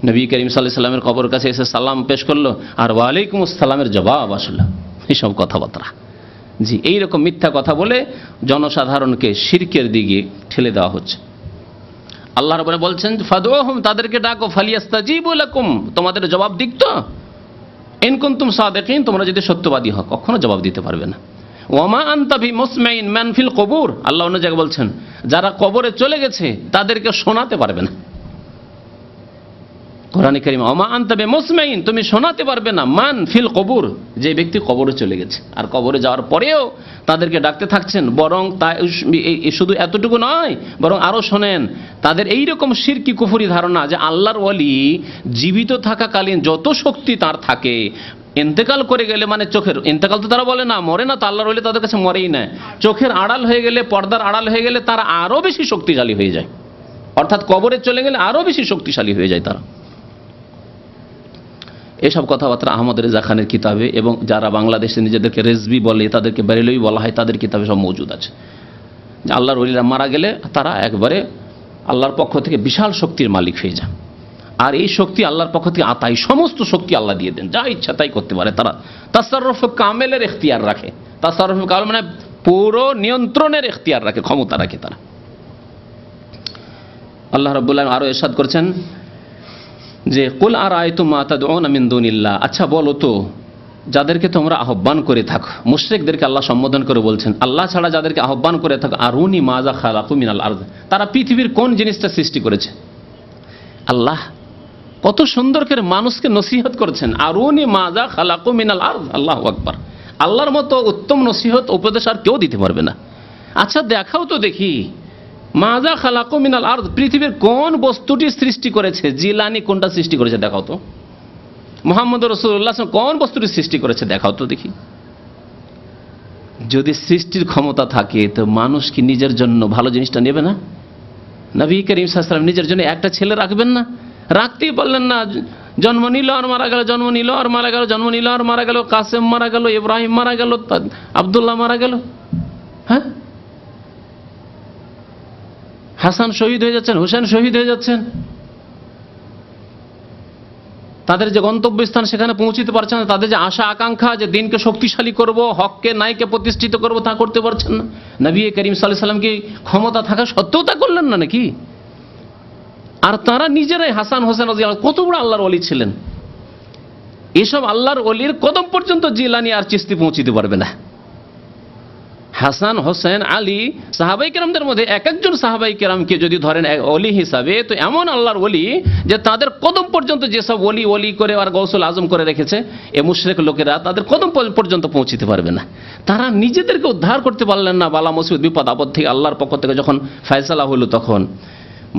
নবী করিম সাল্লাল্লাহু আলাইহি ওয়াসাল্লামের কবর কাছে এসে সালাম পেশ করলো, আর ওয়ালাইকুম আসসালামের জবাব আসলো। এইসব কথাবার্তা, জি, এইরকম মিথ্যা কথা বলে জনসাধারণকে শিরকের দিকে ঠেলে দেওয়া হচ্ছে। আল্লাহ রাব্বুল আলামিন বলছেন, ফাদউহুম, তাদেরকে ডাকো, ফালিয়াস্তাজিবু লাকুম, তোমাদের জবাব দিক তো। ইন কুনতুম সাদিকিন, তোমরা যদি সত্যবাদী হও, কখনো জবাব দিতে পারবে না। ওয়ামা আনতা বিমুসমাইন মান ফিল কুবুর, আল্লাহ অন্য জায়গায় বলছেন, যারা কবরে চলে গেছে তাদেরকে শোনাতে পারবে না। কোরআনে কারীম, ওয়ামা আনতা বিমুসমাইন, তুমি শোনাতে পারবে না, মান ফিল কুবুর, যে ব্যক্তি কবরে চলে গেছে। আর কবরে যাওয়ার পরেও তাদেরকে ডাকতে থাকছেন। বরং শুধু এতটুকু নয়, বরং আরো শোনেন, তাদের এইরকম শিরকি কুফরি ধারণা যে আল্লাহর ওয়ালি জীবিত থাকাকালীন যত শক্তি তার থাকে, ইন্তেকাল করে গেলে, মানে চোখের ইন্তেকাল তো তারা বলে না, মরে না তো, আল্লাহর ওয়ালি তাদের কাছে মরেই না, চোখের আড়াল হয়ে গেলে, পর্দার আড়াল হয়ে গেলে তারা আরো বেশি শক্তিশালী হয়ে যায়। অর্থাৎ কবরে চলে গেলে আরো বেশি শক্তিশালী হয়ে যায় তারা। এসব কথাবার্তা আহমদ রেজা খানের কিতাবে, এবং যারা বাংলাদেশে নিজেদেরকে রেজবি বলে, তাদেরকে বেরেলভি বলা হয়, তাদের কিতাবে সব মজুদ আছে। যে আল্লাহর ওলিরা মারা গেলে তারা একবারে আল্লাহর পক্ষ থেকে বিশাল শক্তির মালিক হয়ে যায়। আর এই শক্তি আল্লাহর পক্ষ থেকে আতাই, সমস্ত শক্তি আল্লাহ দিয়ে দেন, যা ইচ্ছা তাই করতে পারে তারা। তাসাররুফ কামেলের ইখতিয়ার রাখে, তাসাররুফ কামেল মানে পুরো নিয়ন্ত্রণের ইখতিয়ার রাখে, ক্ষমতা রাখে তারা। আল্লাহ রাব্বুল আলামিন আরো ইরশাদ করেছেন যে, কুল আরাআইতুম মা তাদউনা মিন দুনিল্লাহ, আচ্ছা বলো তো, যাদেরকে তোমরা আহ্বান করে থাকো, মুশরিকদেরকে আল্লাহ সম্বোধন করে বলছেন, আল্লাহ ছাড়া যাদেরকে আহ্বান করে থাকো, আরুনি মাজা খালাকু মিনাল আরদ, তারা পৃথিবীর কোন জিনিসটা সৃষ্টি করেছে। আল্লাহ কত সুন্দর করে মানুষকে নসিহত করছেন, আরুনি মাজা খালাকু মিনাল আরদ, আল্লাহু আকবার। আল্লাহর মতো উত্তম নসিহত উপদেশ আর কেউ দিতে পারবে না। আচ্ছা দেখাও তো দেখি, মাজা খালাকু মিনাল আরদ, পৃথিবীর কোন বস্তুটি সৃষ্টি করেছে। জিলানি কোনটা সৃষ্টি করেছে দেখাও তো। মুহাম্মদ রাসূলুল্লাহ কোন বস্তুটি সৃষ্টি করেছে দেখাও তো দেখি। যদি সৃষ্টির ক্ষমতা থাকে, তো মানুষ কি নিজের জন্য ভালো জিনিসটা নেবে না? নবী করিম সাল্লাল্লাহু আলাইহি ওয়াসাল্লাম নিজের জন্য একটা ছেলে রাখবেন না? রাখতেই পারলেন না। জন্ম নিল আর মারা গেল, জন্ম নিল আর মারা গেল, জন্ম নিল আর মারা গেল, কাসেম মারা গেল, ইব্রাহিম মারা গেল, আব্দুল্লাহ মারা গেল। হ্যাঁ, হাসান শহীদ হয়ে যাচ্ছেন, হোসেন শহীদ হয়ে যাচ্ছেন, তাদের যে গন্তব্যস্থান সেখানে পৌঁছতে পারছেন না। তাদের যে আশা আকাঙ্ক্ষা, যে দিনকে শক্তিশালী করব, হককে নাইকে প্রতিষ্ঠিত করব, তা করতে পারছেন না। নবী করিম সাল্লাল্লাহু আলাইহি ওয়াসাল্লাম কি ক্ষমতা থাকা সত্ত্বেও তা করলেন না নাকি? আর তারা নিজেরাই, হাসান হোসেন রাদিয়াল্লাহু আনহু কত বড় আল্লাহর ওলি ছিলেন। এসব আল্লাহর ওলির কদম পর্যন্ত জিলানী আর চিশতি পৌঁছিতে পারবে না। হাসান, হোসেন, আলী সাহাবাই কেরামদের মধ্যে এক একজন সাহাবাই কেরামকে যদি ধরেন ওলি হিসাবে, তো এমন আল্লাহর ওলি যে তাদের কদম পর্যন্ত যেসব ওলি ওলি করে আর গৌসুল আজম করে রেখেছে, এ মুশরিক লোকেরা তাদের কদম পর্যন্ত পৌঁছিতে পারবে না। তারা নিজেদেরকে উদ্ধার করতে পারলেন না বালা মুসিবত বিপদ আপদ থেকে। আল্লাহর পক্ষ থেকে যখন ফয়সালা হলো, তখন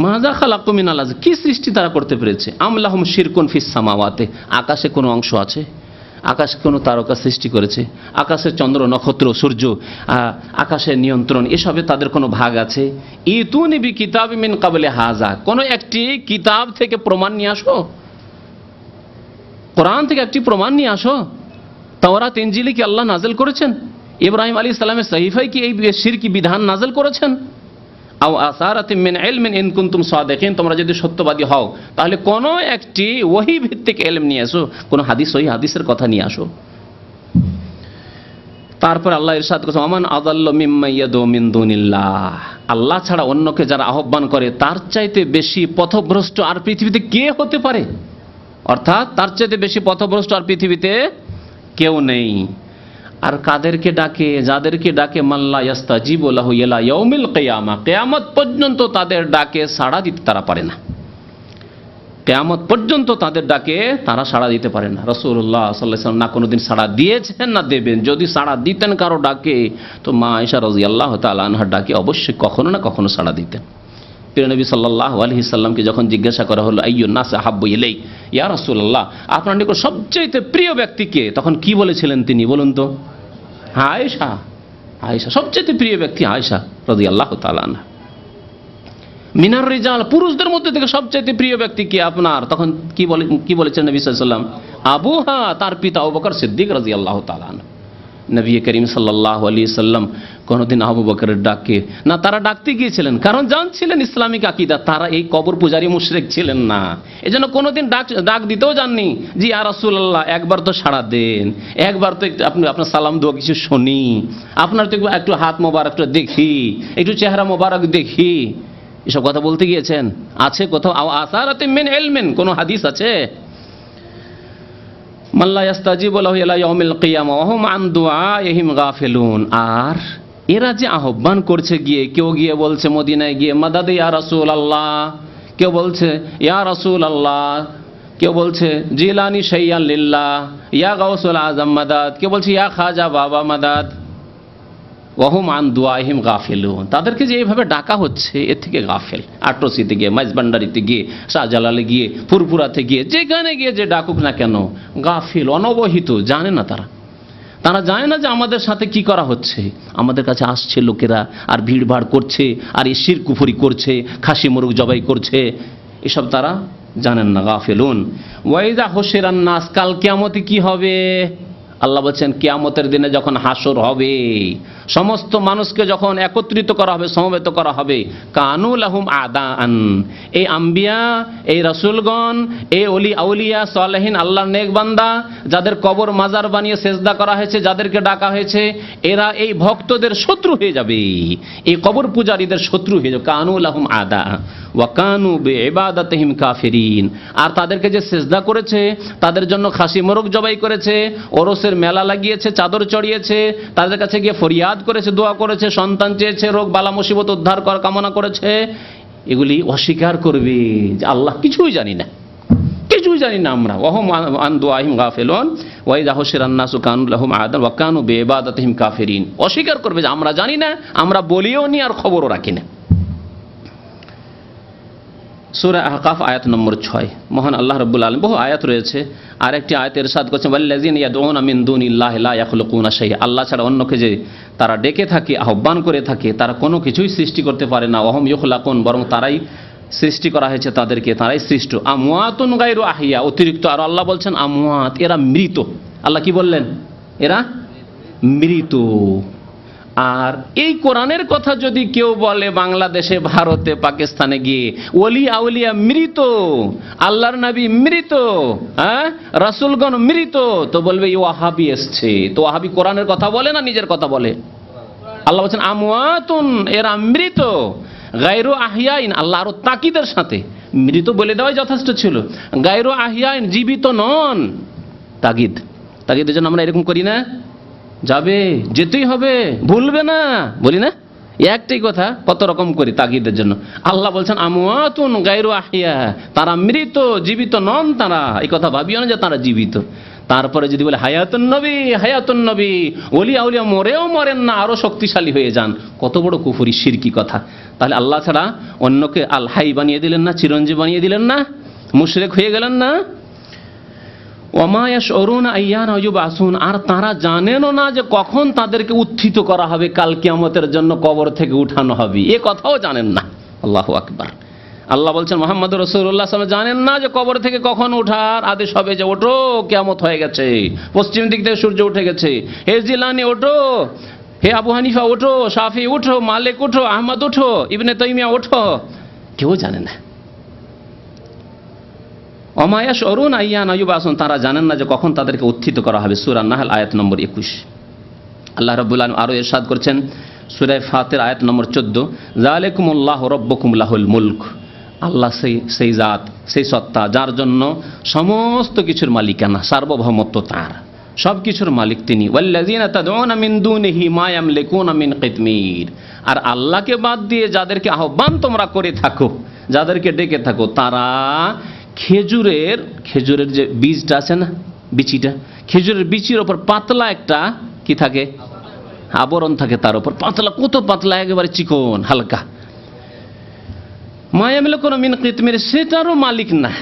মাজা খালাকুম মিনাল আরদ, কি সৃষ্টি তারা করতে পেরেছে? আম লাহুম শিরকুন ফিস সামাওয়াতে, আকাশে কোনো অংশ আছে? আকাশে কোনো তারকা সৃষ্টি করেছে? আকাশে চন্দ্র নক্ষত্র সূর্য, আকাশের নিয়ন্ত্রণ, এসবে তাদের কোনো ভাগ আছে? ইতুনি বি কিতাবি মিন ক্বাবলি হাযা, কোনো একটি কিতাব থেকে প্রমাণ নিয়ে আসো, কোরআন থেকে একটি প্রমাণ নিয়ে আসো। তাওরাত ইনজিলে কি আল্লাহ নাযিল করেছেন? ইব্রাহিম আলাইহিস সালামের সহিফায় কি এই শিরকি বিধান নাযিল করেছেন? আও আসারাতিম মিন ইলমিন ইন কুনতুম সাদিকিন, তোমরা যদি সত্যবাদী হও তাহলে কোনো একটি ওহী ভিত্তিক ইলম নিয়ে আসো, কোনো হাদিস, ওই হাদিসের কথা নিয়ে আসো। তারপর আল্লাহ ইরশাদ করেছেন, আমান আযাল্লু মিম্মান ইয়াদউ মিন দুনিল্লাহ, আল্লাহ ছাড়া অন্যকে যারা আহ্বান করে তার চাইতে বেশি পথভ্রষ্ট আর পৃথিবীতে কে হতে পারে? অর্থাৎ তার চাইতে বেশি পথভ্রষ্ট আর পৃথিবীতে কেউ নেই। আর কাদেরকে ডাকে? যাদেরকে ডাকে মাল্লা ইয়াস্তাজিবু লাহু ইলা ইয়াউমিল কিয়ামা, কিয়ামত পর্যন্ত তাদের ডাকে সাড়া দিতে তারা পারে না। কিয়ামত পর্যন্ত তাদের ডাকে তারা সাড়া দিতে পারে না। রাসূলুল্লাহ সাল্লাল্লাহু আলাইহি ওয়াসাল্লাম না কোনোদিন সাড়া দিয়েছেন না দেবেন। যদি সাড়া দিতেন কারো ডাকে, তো মা আয়েশা রাদিয়াল্লাহু তাআলা আনহার ডাকে অবশ্যই কখনো না কখনো সাড়া দিতেন। প্রিয় নবী সাল্লাল্লাহু আলাইহি সাল্লামকে যখন জিজ্ঞাসা করা হলো, আইয়ুন নাস আহাব্বু ইলাইক, ইয়া রাসূলুল্লাহ, আপনার নিকট সবচেয়ে প্রিয় ব্যক্তি কে? তখন কি বলেছিলেন তিনি বলুন তো? আয়েশা। আয়েশা সবচেয়ে প্রিয় ব্যক্তি, আয়েশা রাদিয়াল্লাহু তাআলা আনহা। মিনার রিজাল, পুরুষদের মধ্যে থেকে সবচেয়ে প্রিয় ব্যক্তি কে আপনার? তখন কি বলেছেন নবী সাল্লাল্লাহু আলাইহি ওয়াসাল্লাম? আবুহা, তার পিতা আবু বকর সিদ্দিক রাদিয়াল্লাহু তাআলা আনহু। নবী করিম সাল্লাল্লাহু আলাইহি সাল্লাম কোনদিন আবু বকরের ডাকে না, তারা ডাকতে গিয়েছিলেন, কারণ জানছিলেন ইসলামিক আকীদা, তারা এই কবর পূজারী মুশরিক ছিলেন না, এজন্য কোনোদিন ডাক দিতেও যাননি। জি ইয়া রাসূলুল্লাহ, একবার তো সাড়া দেন, একবার তো আপনি আপনার সালাম দোয়া কিছু শুনি, আপনার তো একটু হাত মোবারক দেখি, একটু চেহারা মোবারক দেখি, এসব কথা বলতে গিয়েছেন? আছে কোথাও? আসারাতিম মিন ইলমিন, কোন হাদিস আছে? মাল্লা ইয়াস্তাজিবু লাহু ইলা ইয়াউমিল কিয়ামা ওয়া হুম আন দুআইহিম গাফিলুন। আর এরা যে আহ্বান করছে, কেউ গিয়ে বলছে মদিনায় গিয়ে মাদাদ ইয়া রাসূলুল্লাহ, কেউ বলছে ইয়া রাসূলুল্লাহ, কেউ বলছে জিলানি শাইয়ান লিল্লাহ, ইয়া গাউসুল আজম মাদাদ, কেউ বলছে ইয়া খাজা বাবা মাদাদ, ওয়া হুম আন দুআইহিম গাফিলুন। তাদেরকে যে এইভাবে ডাকা হচ্ছে, এর থেকে গাফেল। আটরসিতে গিয়ে, মাইজবান্ডারিতে গিয়ে, শাহজালালে গিয়ে, ফুরফুরাতে গিয়ে, যেখানে গিয়ে যে ডাকুক না কেন, গাফিল, অনবহিত, জানে না তারা জানে না যে আমাদের সাথে কি করা হচ্ছে। আমাদের কাছে আসছে লোকেরা আর ভিড়ভাড় করছে আর এই শিরক কুফরি করছে, খাসি মোরগ জবাই করছে, এসব তারা জানেন না, গাফিলুন। ওয়াইদা হুশিরান নাস, কাল কিয়ামতে কি হবে? আল্লাহ বলছেন কিয়ামতের দিনে যখন হাসর হবে, সমস্ত মানুষকে যখন একত্রিত করা হবে, সমবেত করা হবে, কানু লাহুম আদান, এই আম্বিয়া, এই রাসূলগণ, এই ওলি আউলিয়া সালেহিন আল্লাহর নেক বান্দা, যাদের কবর মাজার বানিয়ে সেজদা করা হয়েছে, যাদেরকে ডাকা হয়েছে, এরা এই ভক্তদের শত্রু হয়ে যাবে, এই কবর পূজারীদের শত্রু হয়ে যাবে। কানু লাহুম আদা ওয়া কানু বিইবাদাতিহিম কাফিরিন, আর তাদেরকে যে সেজদা করেছে, তাদের জন্য খাসি মোরগ জবাই করেছে, ওরসের মেলা লাগিয়েছে, চাদর চড়িয়েছে, তাদের কাছে গিয়ে ফরিয়াদ করেছে, দোয়া করেছে, সন্তান চেয়েছে, রোগ বালা মুসিবত উদ্ধার করার কামনা করেছে, এগুলি অস্বীকার করবে যে আল্লাহ কিছুই জানি না, কিছুই জানি না আমরা। ওয়াহুম আন দুআইহিম গাফিলুন ওয়া ইযা হুশিরান নাসু কানু লাহুম আদান ওয়া কানু বিইবাদাতিহিম কাফিরিন, অস্বীকার করবে যে আমরা জানি না, আমরা বলিও নি আর খবরও রাখি না। সূরা আহকাফ আয়াত নম্বর 6। মহান আল্লাহ রাব্বুল আলামিন, বহু আয়াত রয়েছে, আর একটি আয়াতে ইরশাদ করেছেন ওয়াল্লাযিনা ইয়াদউনা মিন দুনিল্লাহি লা ইয়াখলুকুনা শাইআ, আল্লাহ ছাড়া অন্যকে যে তারা ডেকে থাকে, আহ্বান করে থাকে, তারা কোনো কিছুই সৃষ্টি করতে পারে না। ওয়াহুম ইখলাকুন, বরং তারাই সৃষ্টি করা হয়েছে, তাদেরকে তারাই সৃষ্ট। আমওয়াতুন গায়রু আহিয়া, অতিরিক্ত। আর আল্লাহ বলছেন আমওয়াত, এরা মৃত। আল্লাহ কি বললেন? এরা মৃত। আর এই কোরআনের কথা যদি কেউ বলে বাংলাদেশে, ভারতে, পাকিস্তানে গিয়ে ওলি আউলিয়া মৃত, আল্লাহর নবী মৃত, হ্যাঁ, রাসূলগণ মৃত, তো বলবে এই ওয়াহাবি এসছে। তো ওয়াহাবি কোরআনের কথা বলে না নিজের কথা বলে? আল্লাহ বলছেন আমওয়াতুন, এরা মৃত, গায়রু আহিয়াইন, আল্লাহ আরো তাকিদের সাথে, মৃত বলে দেওয়াই যথেষ্ট ছিল, গায়রু আহিয়াইন, জীবিত নন, তাগিদ, তাগিদের জন্য আমরা এরকম করি না, যাবে, যেতেই হবে, ভুলবে না, বলি না? একটাই কথা, কত রকম করি তাগিদের জন্য। আল্লাহ বলছেন আমওয়াতুন গায়রু আহিয়া, তারা মৃত, জীবিত নন তারা, এই কথা ভাবিও না যে তারা জীবিত। তারপরে যদি বলে হায়াতুন নবী, হায়াতুন নবী, ওলিয়া উলিয়া মরেও মরেন না, আরো শক্তিশালী হয়ে যান, কত বড় কুফরি শিরকি কথা। তাহলে আল্লাহ ছাড়া অন্যকে আল হাই বানিয়ে দিলেন না, চিরঞ্জীব বানিয়ে দিলেন না, মুশরিক হয়ে গেলেন না? ওমা ইয়াশউরুনা আইয়ানা ইউবআসুন, আর তারা জানেনও না যে কখন তাদেরকে উত্থিত করা হবে, কাল কিয়ামতের জন্য কবর থেকে উঠানো হবে, এ কথাও জানেন না। আল্লাহু আকবার। আল্লাহ বলছেন মুহাম্মদুর রাসূলুল্লাহ সাল্লাল্লাহু আলাইহি ওয়াসাল্লাম জানেন না যে কবর থেকে কখন ওঠার আদেশ হবে, যে ওঠো কিয়ামত হয়ে গেছে, পশ্চিম দিক থেকে সূর্য উঠে গেছে, হে জিলানী ওঠো, হে আবু হানিফা ওঠো, শাফি ওঠো, মালিক ওঠো, আহমদ ওঠো, ইবনে তাইমিয়া ওঠো, কেউ জানে না। ওমা ইয়াশউরুনা আইয়ানা ইউবআসুন, তারা জানেন না যে কখন তাদেরকে উত্থিত করা হবে। সূরা নাহল আয়াত নম্বর 21। আল্লাহ রাব্বুল আলামিন আরো ইরশাদ করছেন সূরা ফাতির আয়াত নম্বর 14, যালিকুমুল্লাহু রাব্বুকুম লাহুল মুলক, আল্লাহ সেই জাত, সেই সত্তা যার জন্য সমস্ত কিছুর মালিকানা, সার্বভৌমত্ব তার, সব কিছুর মালিক তিনি। ওয়াল্লাযিনা তাদউনা মিন দুনিহি মা ইয়ামলিকুনা মিন কিতমির, আর আল্লাহকে বাদ দিয়ে যাদেরকে আহ্বান তোমরা করে থাকো, যাদেরকে ডেকে থাকো, তারা খেজুরের যে বীজটা আছে না, বিচিটা, খেজুরের বিচির ওপর পাতলা একটা কি থাকে, আবরণ থাকে, তার উপর পাতলা, কত পাতলা, একেবারে চিকন হালকা, মা ইয়ামলিকুনা মিন কিতমির, সেটারও মালিক না,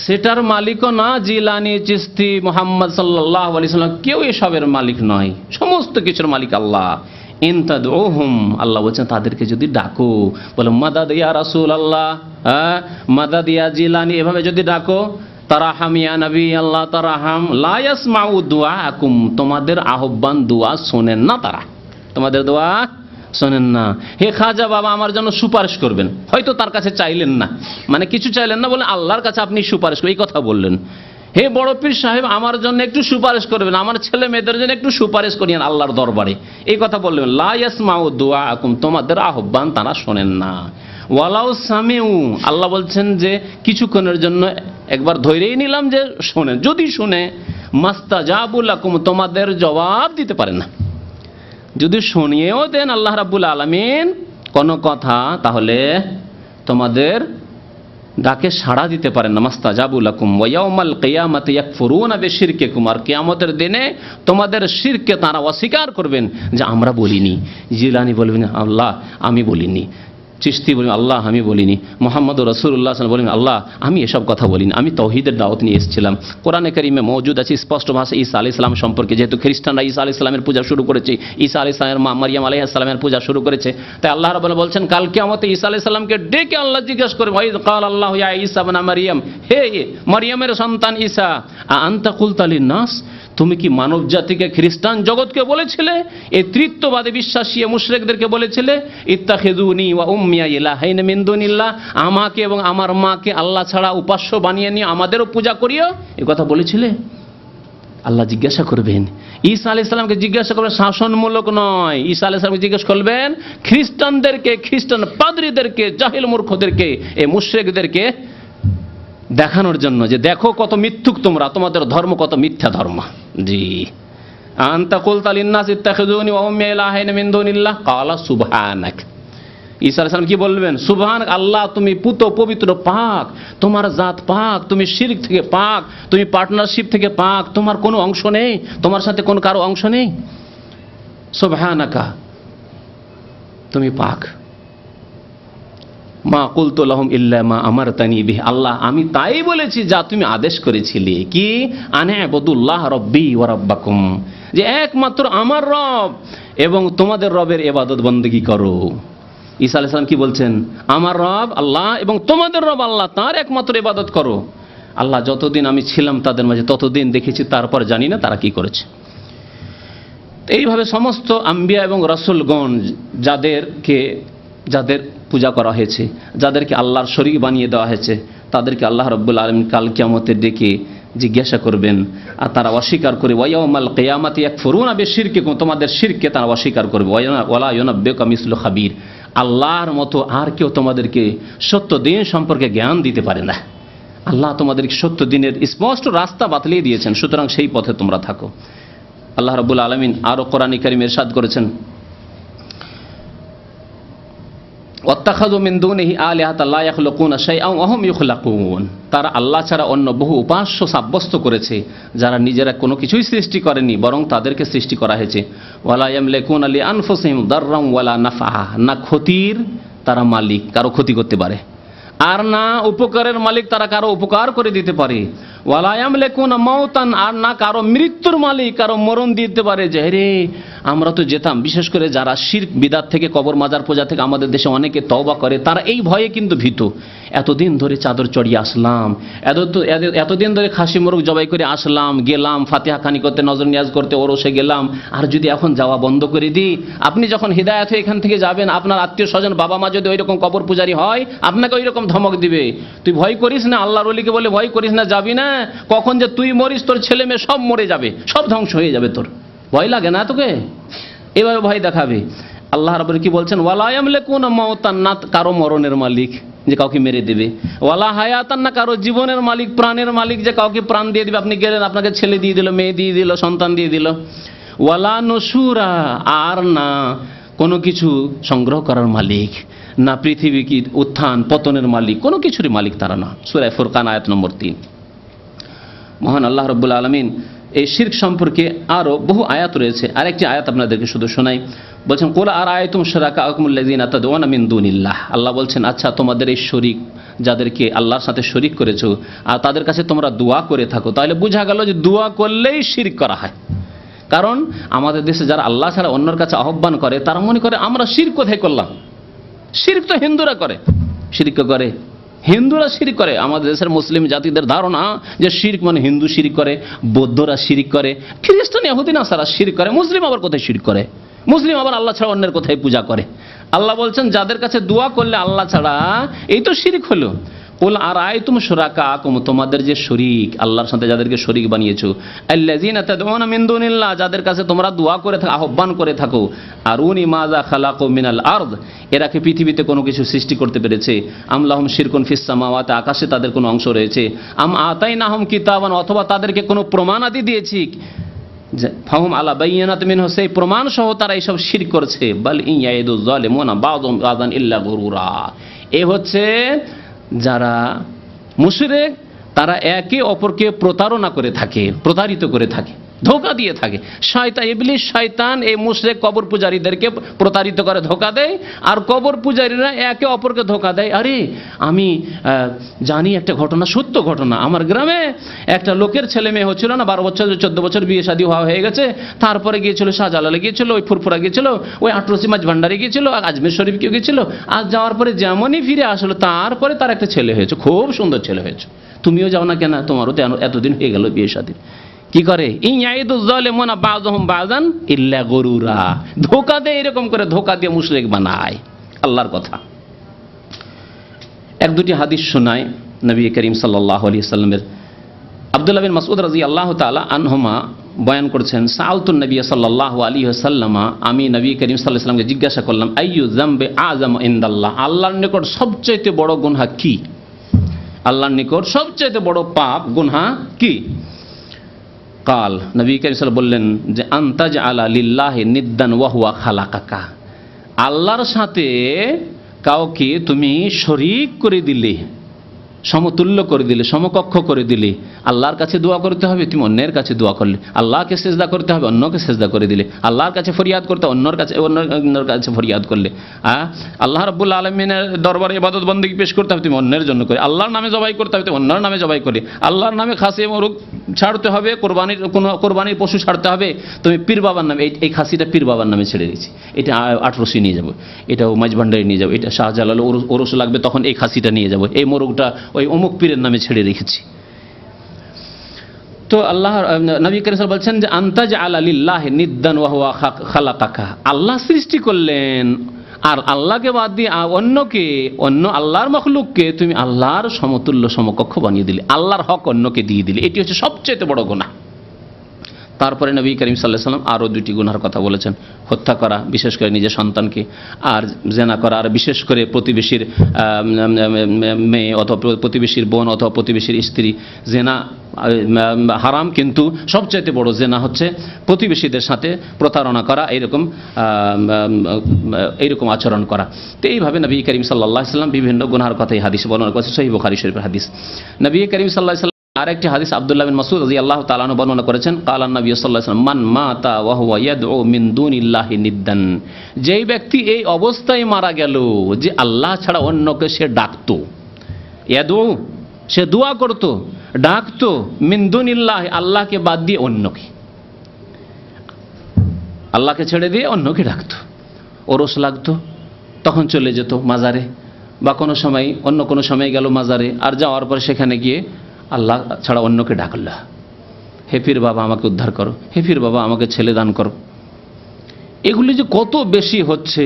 সেটার মালিকও না জিলানী, চিশতি, মুহাম্মদ সাল্লাল্লাহু আলাইহি ওয়াসাল্লাম, কেউ এসবের মালিক নয়, সমস্ত কিছুর মালিক আল্লাহ। ইন তাদউহুম, আল্লাহ বলছেন তাদেরকে যদি ডাকো, বলো মাদাদ ইয়া রাসূলুল্লাহ, মাদাদ ইয়া জিলানী, এভাবে যদি ডাকো, তারাহাম ইয়া নবী আল্লাহ তারাহাম, লা ইয়াসমাউ দুআকুম, তোমাদের আহ্বান দোয়া শোনেন না তারা, তোমাদের দোয়া শোনেন না। হে খাজা বাবা আমার জন্য সুপারিশ করবেন, হয়তো তার কাছে চাইলেন না, মানে কিছু চাইলেন না, বলে আল্লাহর কাছে আপনি সুপারিশ করবেন, এই কথা বললেন। হে বড় পীর সাহেব আমার জন্য একটু সুপারিশ করবেন, আমার ছেলে মেয়েদের জন্য একটু সুপারিশ করিয়েন আল্লাহর দরবারে, এই কথা বললেন। লা ইয়াসমাউ দুআকুম, তোমাদের আহ্বান তারা শোনেন না। ওয়ালাউ সামিউ, আল্লাহ বলছেন যে কিছুক্ষণের জন্য একবার ধরেই নিলাম যে শোনেন, যদি শুনে, মাস্তাজাবু লাকুম, তোমাদের জবাব দিতে পারেন না। যদি শুনিয়েও দেন আল্লাহ রাব্বুল আলামিন কোনো কথা, তাহলে তোমাদের ডাকে সাড়া দিতে পারেন না। মাস্তাজাবু লাকুম ওয়া ইয়াউমাল কিয়ামাতি ইয়াকফুরুনা বিশিরকিকুম, আর কিয়ামতের দিনে তোমাদের শিরকে তারা অস্বীকার করবেন যে আমরা বলিনি। জিলানী বলবেন আল্লাহ আমি বলিনি, চিশতি বলবেন আল্লাহ আমি বলিনি, মুহাম্মদুর রাসূলুল্লাহ সাল্লাল্লাহু আলাইহি ওয়াসাল্লাম বলেন আল্লাহ আমি এসব কথা বলিনি, আমি তাওহীদের দাওয়াত নিয়ে এসেছিলাম। কোরআনে কারীমে মওজুদ আছে স্পষ্ট ভাষায় ঈসা আলাইহিস সালাম সম্পর্কে, যেহেতু খ্রিস্টানরা ঈসা আলাইহিস সালামের পূজা শুরু করেছে, ঈসা আলাইহিস সালামের মা মারইয়াম আলাইহিস সালামের পূজা শুরু করেছে, তাই আল্লাহ রাব্বুল বলছেন কাল কিয়ামতে ঈসা আলাইহিস সালামকে ডেকে আল্লাহ জিজ্ঞাসা করবে, ওয়াইদ ক্বাল আল্লাহু ইয়া ঈসা ইবনে মারইয়াম, হে মারইয়ামের সন্তান ঈসা, আনতা কুলতা লিন-নাস, তুমি কি মানব জাতিকে, খ্রিস্টান জগৎকে বলেছিলে, এই তৃত্ববাদে বিশ্বাসী মুশরিকদেরকে বলেছিলে, ইত্তাখিযুনি ওয়া উম্মিয়া ইলাহাইন মিন দুনিল্লাহ, আমাকে এবং আমার মাকে আল্লাহ ছাড়া উপাস্য বানিয়ে নিয়ে আমাদেরও পূজা করিও, এই কথা বলেছিলে? আল্লাহ জিজ্ঞাসা করবেন, ঈসা আলাইহিস সালামকে জিজ্ঞাসা করবেন, শাসনমূলক নয়, ঈসা আলাইহিস সালামকে জিজ্ঞাসা করবেন খ্রিস্টানদেরকে, খ্রিস্টান পাদ্রীদেরকে, জাহিল মূর্খদেরকে, এই মুশরিকদেরকে দেখানোর জন্য যে দেখো কত মিথ্যুক তোমরা, তোমাদের ধর্ম কত মিথ্যা ধর্ম। জি, আনতা কুলতা লিন-নাস ইত্তাখিযুনি ওয়া উম্মি ইলাহাইন মিন দুনিল্লাহ ক্বালা সুবহানাক, ঈসা আলাইহিস সালাম কি বলবেন? সুবহানাক, আল্লাহ তুমি পুত পবিত্র, পাক, তোমার জাত পাক, তুমি শিরক থেকে পাক, তুমি পার্টনারশিপ থেকে পাক, তোমার কোনো অংশ নেই, তোমার সাথে কোনো কারো অংশ নেই, সুবহানাকা, তুমি পাক। মা কুলতু লাহুম ইল্লা মা আমারতানি বিহি, আল্লাহ আমি তাই বলেছি যা তুমি আদেশ করেছিলে, কি আনে আবুদুল্লাহ রব্বি ওয়া রাব্বাকুম, যে একমাত্র আমার রব এবং তোমাদের রবের ইবাদত বন্দেগী করো। ঈসা আলাইহিস সালাম কি বলছেন? আমার রব আল্লাহ এবং তোমাদের রব আল্লাহ, তার একমাত্র ইবাদত করো। আল্লাহ যতদিন আমি ছিলাম তাদের মাঝে ততদিন দেখেছি, তারপর জানি না তারা কি করেছে। এইভাবে সমস্ত আম্বিয়া এবং রাসূলগণ যাদের পূজা করা হয়েছে, যাদেরকে আল্লাহর শরীক বানিয়ে দেওয়া হয়েছে, তাদেরকে আল্লাহ রাব্বুল আলামিন কাল কিয়ামতে ডেকে জিজ্ঞাসা করবেন, আর তারা অস্বীকার করে, ওয়া ইয়াউমাল কিয়ামাতি ইয়াকফুরুনা বিশিরকিকুম, তোমাদের শিরকে তারা অস্বীকার করবে, ওয়ালা ইউনাব্বিউকা মিসলু খাবীর, আল্লাহর মতো আর কেউ তোমাদেরকে সত্য দিন সম্পর্কে জ্ঞান দিতে পারে না। আল্লাহ তোমাদের সত্য দিনের স্পষ্ট রাস্তা বাতলিয়ে দিয়েছেন, সুতরাং সেই পথে তোমরা থাকো। আল্লাহ রাব্বুল আলামিন আরো কোরআনে কারীমে ইরশাদ করেছেন, ওয়াত্তাখাযু মিন দুনিহি আলিহাতা লা ইয়াখলুকুনা শাইআন ওয়া হুম ইখলাকুন। তারা আল্লাহ ছাড়া অন্য বহু উপাস্য সাব্যস্ত করেছে, যারা নিজেরা কোনো কিছুই সৃষ্টি করেনি, বরং তাদেরকে সৃষ্টি করা হয়েছে। ওয়ালা ইয়ামলিকুনা লিআনফুসিহিম দাররান ওয়ালা নাফআ, না ক্ষতির তারা মালিক, কারো ক্ষতি করতে পারে, আর না উপকারের মালিক, তারা কারো উপকার করে দিতে পারে। ওয়ালা ইয়ামলিকুনা মাউতান, আর না কারো মৃত্যুর মালিক, কারো মরণ দিতে পারে। যে রে আমরা তো যেতাম, বিশেষ করে যারা শিরক বিদআত থেকে, কবর মাজার পূজা থেকে আমাদের দেশে অনেকে তওবা করে, তারা এই ভয়ে কিন্তু ভীত। এতদিন ধরে চাদর চড়িয়ে আসলাম, এতদিন ধরে খাসি মোরগ জবাই করে আসলাম, গেলাম ফাতিহা খানি করতে, নজর নিয়াজ করতে, ওরসে গেলাম, আর যদি এখন যাওয়া বন্ধ করে দিই, আপনি যখন হিদায়াত হয়ে এখান থেকে যাবেন, আপনার আত্মীয় স্বজন বাবা মা যদি ওই রকম কবর পূজারি হয়, আপনাকে ওই রকম ধমক দিবে, তুই ভয় করিস না, আল্লাহর ওলিকে বলে ভয় করিস না, যাবি না, কখন যে তুই মরিস, তোর ছেলে মেয়ে সব মরে যাবে, সব ধ্বংস হয়ে যাবে, তোর ভয় লাগে না তোকে? এভাবে ভয় দেখাবে। আল্লাহ রাব্বুল কি বলছেন, ওয়ালা ইয়ামলিকুনা মাউতান, না কারো মরণের মালিক যে কাউকে মেরে দেবে, ওয়ালা হায়াতান, না কারো জীবনের মালিক, প্রাণের মালিক যে কাউকে প্রাণ দিয়ে দিবে। আপনি গেলেন, আপনাকে ছেলে দিয়ে দিল, মেয়ে দিয়ে দিল, সন্তান দিয়ে দিল। ওয়ালা নুশুরা, আর না কোনো কিছু সংগ্রহ করার মালিক, না পৃথিবী কি উত্থান পতনের মালিক, কোনো কিছুরই মালিক তারা না। সূরা ফুরকান আয়াত নম্বর 3। মহান আল্লাহ রাব্বুল আলামিন এই শিরক সম্পর্কে আরো বহু আয়াত রয়েছে। আরেকটি আয়াত আপনাদেরকে শুধু শোনাই। বলছেন, কুল আরাআইতুম শুরাকাআকুমুল্লাযীনা তাদউনা মিন দুনিল্লাহ। আল্লাহ বলছেন, আচ্ছা তোমাদের এই শরীক যাদেরকে আল্লাহর সাথে শরীক করেছো, আর তাদের কাছে তোমরা দোয়া করে থাকো, তাহলে বোঝা গেল যে দোয়া করলেই শিরক করা হয়। কারণ আমাদের দেশে যারা আল্লাহ ছাড়া অন্যের কাছে আহ্বান করে, তারা মনে করে আমরা শিরক কোথায় করলাম? শিরক তো হিন্দুরা করে, শিরক করে হিন্দুরা শিরক করে। আমাদের দেশের মুসলিম জাতিদের ধারণা যে শিরক মানে হিন্দু শিরক করে, বৌদ্ধরা শিরক করে, খ্রিস্টান ইহুদি নাসারা শিরক করে, মুসলিম আবার কোথায় শিরক করে? মুসলিম আবার আল্লাহ ছাড়া অন্যের কোথায় পূজা করে? আল্লাহ বলছেন, যাদের কাছে দোয়া করলে আল্লাহ ছাড়া, এই তো শিরক হলো। কুল আরাআইতুম শুরাকাআকুম, তোমাদের যে শরীক, আল্লাহর সাথে যাদেরকে শরীক বানিয়েছো, আল্লাযীনা তাদউনা মিন দুনিল্লাহ, যাদের কাছে তোমরা দোয়া করে থাকো, আহ্বান করে থাকো, আরুনি মাযা খালাকু মিনাল আরদ, এরা কি পৃথিবীতে কোনো কিছু সৃষ্টি করতে পেরেছে? আম লাহুম শিরকুন ফিস সামাওয়াতি, আকাশে তাদের কোনো অংশ রয়েছে? আম আতাইনাহুম কিতাবান, অথবা তাদেরকে কোনো প্রমাণ আদি দিয়েছি, ফাহুম আলা বাইয়িনাতিন মিনহু, সেই প্রমাণ সহ তারা এইসব শিরক করছে। বাল ইন ইয়াইদুয যালিমুনা বাযুহুম বাযান ইল্লা গুরুরা, এ হচ্ছে যারা মুশরিক, তারা একে অপরকে প্রতারণা করে থাকে, প্রতারিত করে থাকে, ধোঁকা দিয়ে থাকে। শয়তান, ইবলিস শয়তান এই মুশরিক কবর পূজারীদেরকে প্রতারিত করে, ধোঁকা দেয়, আর কবর পূজারীরা একে অপরকে ধোঁকা দেয়। আরে আমি জানি একটা ঘটনা, সত্য ঘটনা, আমার গ্রামে একটা লোকের ছেলে মেয়ে হচ্ছিল না, 12 বছর 14 বছর বিয়ে শাদী হয়ে গেছে, তারপরে গিয়েছিল শাহজালালে, গিয়েছিল ওই ফুরফুরা, গিয়েছিল ওই আটরসি মাঝ ভান্ডারে, গিয়েছিল আজমের শরীফ কেউ গিয়েছিল। আজ যাওয়ার পরে যেমনই ফিরে আসলো, তারপরে তার একটা ছেলে হয়েছে, খুব সুন্দর ছেলে হয়েছে। তুমিও যাও না কেন? তোমারও তো এতদিন হয়ে গেল বিয়ে শাদী। কি করে? ইন ইয়াইদুয যালিমুনা বাযুহুম বাযান ইল্লা গুরুরা, ধোঁকা দেয়, এরকম করে ধোঁকা দিয়ে মুশরিক বানায়। আল্লাহর কথা। এক দুটি হাদিস শোনায় নবী করিম সাল্লাল্লাহু আলাইহি সাল্লামের। আব্দুল্লাহ বিন মাসউদ রাদিয়াল্লাহু তাআলা আনহুমা বয়ান করছেন, সাআলতুন নবী সাল্লাল্লাহু আলাইহি ওয়াসাল্লাম, আমি নবী করিম সাল্লাল্লাহু আলাইহি সাল্লামকে জিজ্ঞাসা করলাম, আইয়ু যামবি আযম ইনদাল্লাহ, আল্লাহর নিকট সবচেয়ে বড় গুনাহ কি? আল্লাহর নিকট সবচেয়ে বড় পাপ গুনাহ কি? কাল, নবী করিম সাল্লাল্লাহু বললেন যে, আনতাজ আলা লিল্লাহি নিদ্দান ওয়া হুয়া খালাকাকা, আল্লাহর সাথে কাউকে তুমি শরীক করে দিলে, সমতুল্য করে দিলে, সমকক্ষ করে দিলে। আল্লাহর কাছে দোয়া করতে হবে, তুমি অন্যের কাছে দোয়া করলে। আল্লাহকে সেজদা করতে হবে, অন্যকে সেজদা করে দিলে। আল্লাহর কাছে ফরিয়াদ করতে, অন্যের কাছে ফরিয়াদ করলে। আল্লাহ রাব্বুল আলামিনের দরবারে ইবাদত বন্দেগী পেশ করতে হবে, তুমি অন্যের জন্য করে। আল্লাহর নামে জবাই করতে হবে, তুমি অন্যের নামে জবাই করে। আল্লাহর নামে খাসি মোরগ ছাড়তে হবে, কোরবানির পশু ছাড়তে হবে, তুমি পীর বাবার নামে, এই খাসিটা পীর বাবার নামে ছেড়ে দিচ্ছি, এটা আটরসি নিয়ে যাবো, এটাও মাঝভান্ডারি নিয়ে যাবো, এটা শাহজালাল ওরস লাগবে, তখন এই খাসিটা নিয়ে যাবো, এই মোরগটা ওই অমুক পীরের নামে ছেড়ে রেখেছি। তো আল্লাহ নবী করিম সাল্লাল্লাহু বলছেন যে, আনতাজ আলা লিল্লাহি নিদ্দান ওয়া হুয়া খালাকাকা, আল্লাহ সৃষ্টি করলেন, আর আল্লাহকে বাদ দিয়ে অন্য আল্লাহর মখলুককে তুমি আল্লাহর সমতুল্য সমকক্ষ বানিয়ে দিলে, আল্লাহর হক অন্যকে দিয়ে দিলে। এটি হচ্ছে সবচেয়ে বড় গুনাহ। তারপরে নবী করিম সাল্লাল্লাহু আলাইহি ওয়াসাল্লাম আরও দুটি গুনার কথা বলেছেন, হত্যা করা, বিশেষ করে নিজের সন্তানকে, আর জেনা করা, আর বিশেষ করে প্রতিবেশীর মেয়ে অথবা প্রতিবেশীর বোন অথবা প্রতিবেশীর স্ত্রী। জেনা হারাম, কিন্তু সবচাইতে বড় জেনা হচ্ছে প্রতিবেশীদের সাথে প্রতারণা করা, এইরকম আচরণ করা। তো এইভাবে নবী করিম সাল্লাল্লাহু আলাইহি ওয়াসাল্লাম বিভিন্ন গুনার কথাই হাদিস বর্ণনা করেছেন, সহিহ বুখারী শরীফের হাদিস। নবী করিম সাল্লাল্লাহু আলাইহি ওয়াসাল্লাম আরেকটি হাদিস আব্দুল্লাহ বিন মাসউদ রাদিয়াল্লাহু তাআলা আনহু বর্ণনা করেছেন, কালান নবী সাল্লাল্লাহু আলাইহি ওয়াসাল্লাম মান মাতা ওয়া হুয়া ইয়াদউ মিন দুনিল্লাহি নিদ্দান, যেই ব্যক্তি এই অবস্থায় মারা গেল যে আল্লাহ ছাড়া অন্যকে সে ডাকতো, ইয়াদউ সে দোয়া করত, ডাকতো, মিন দুনিল্লাহি আল্লাহকে বাদ দিয়ে অন্যকে, আল্লাহকে ছেড়ে দিয়ে অন্যকে ডাকতো। ওরস লাগতো তখন চলে যেত মাজারে, বা কোনো সময় অন্য কোনো সময় গেল মাজারে, আর যাওয়ার পরে সেখানে গিয়ে আল্লাহ ছাড়া অন্যকে ডাকল, হে পীর বাবা আমাকে উদ্ধার করো, হে পীর বাবা আমাকে ছেলে দান করো। এগুলি যে কত বেশি হচ্ছে,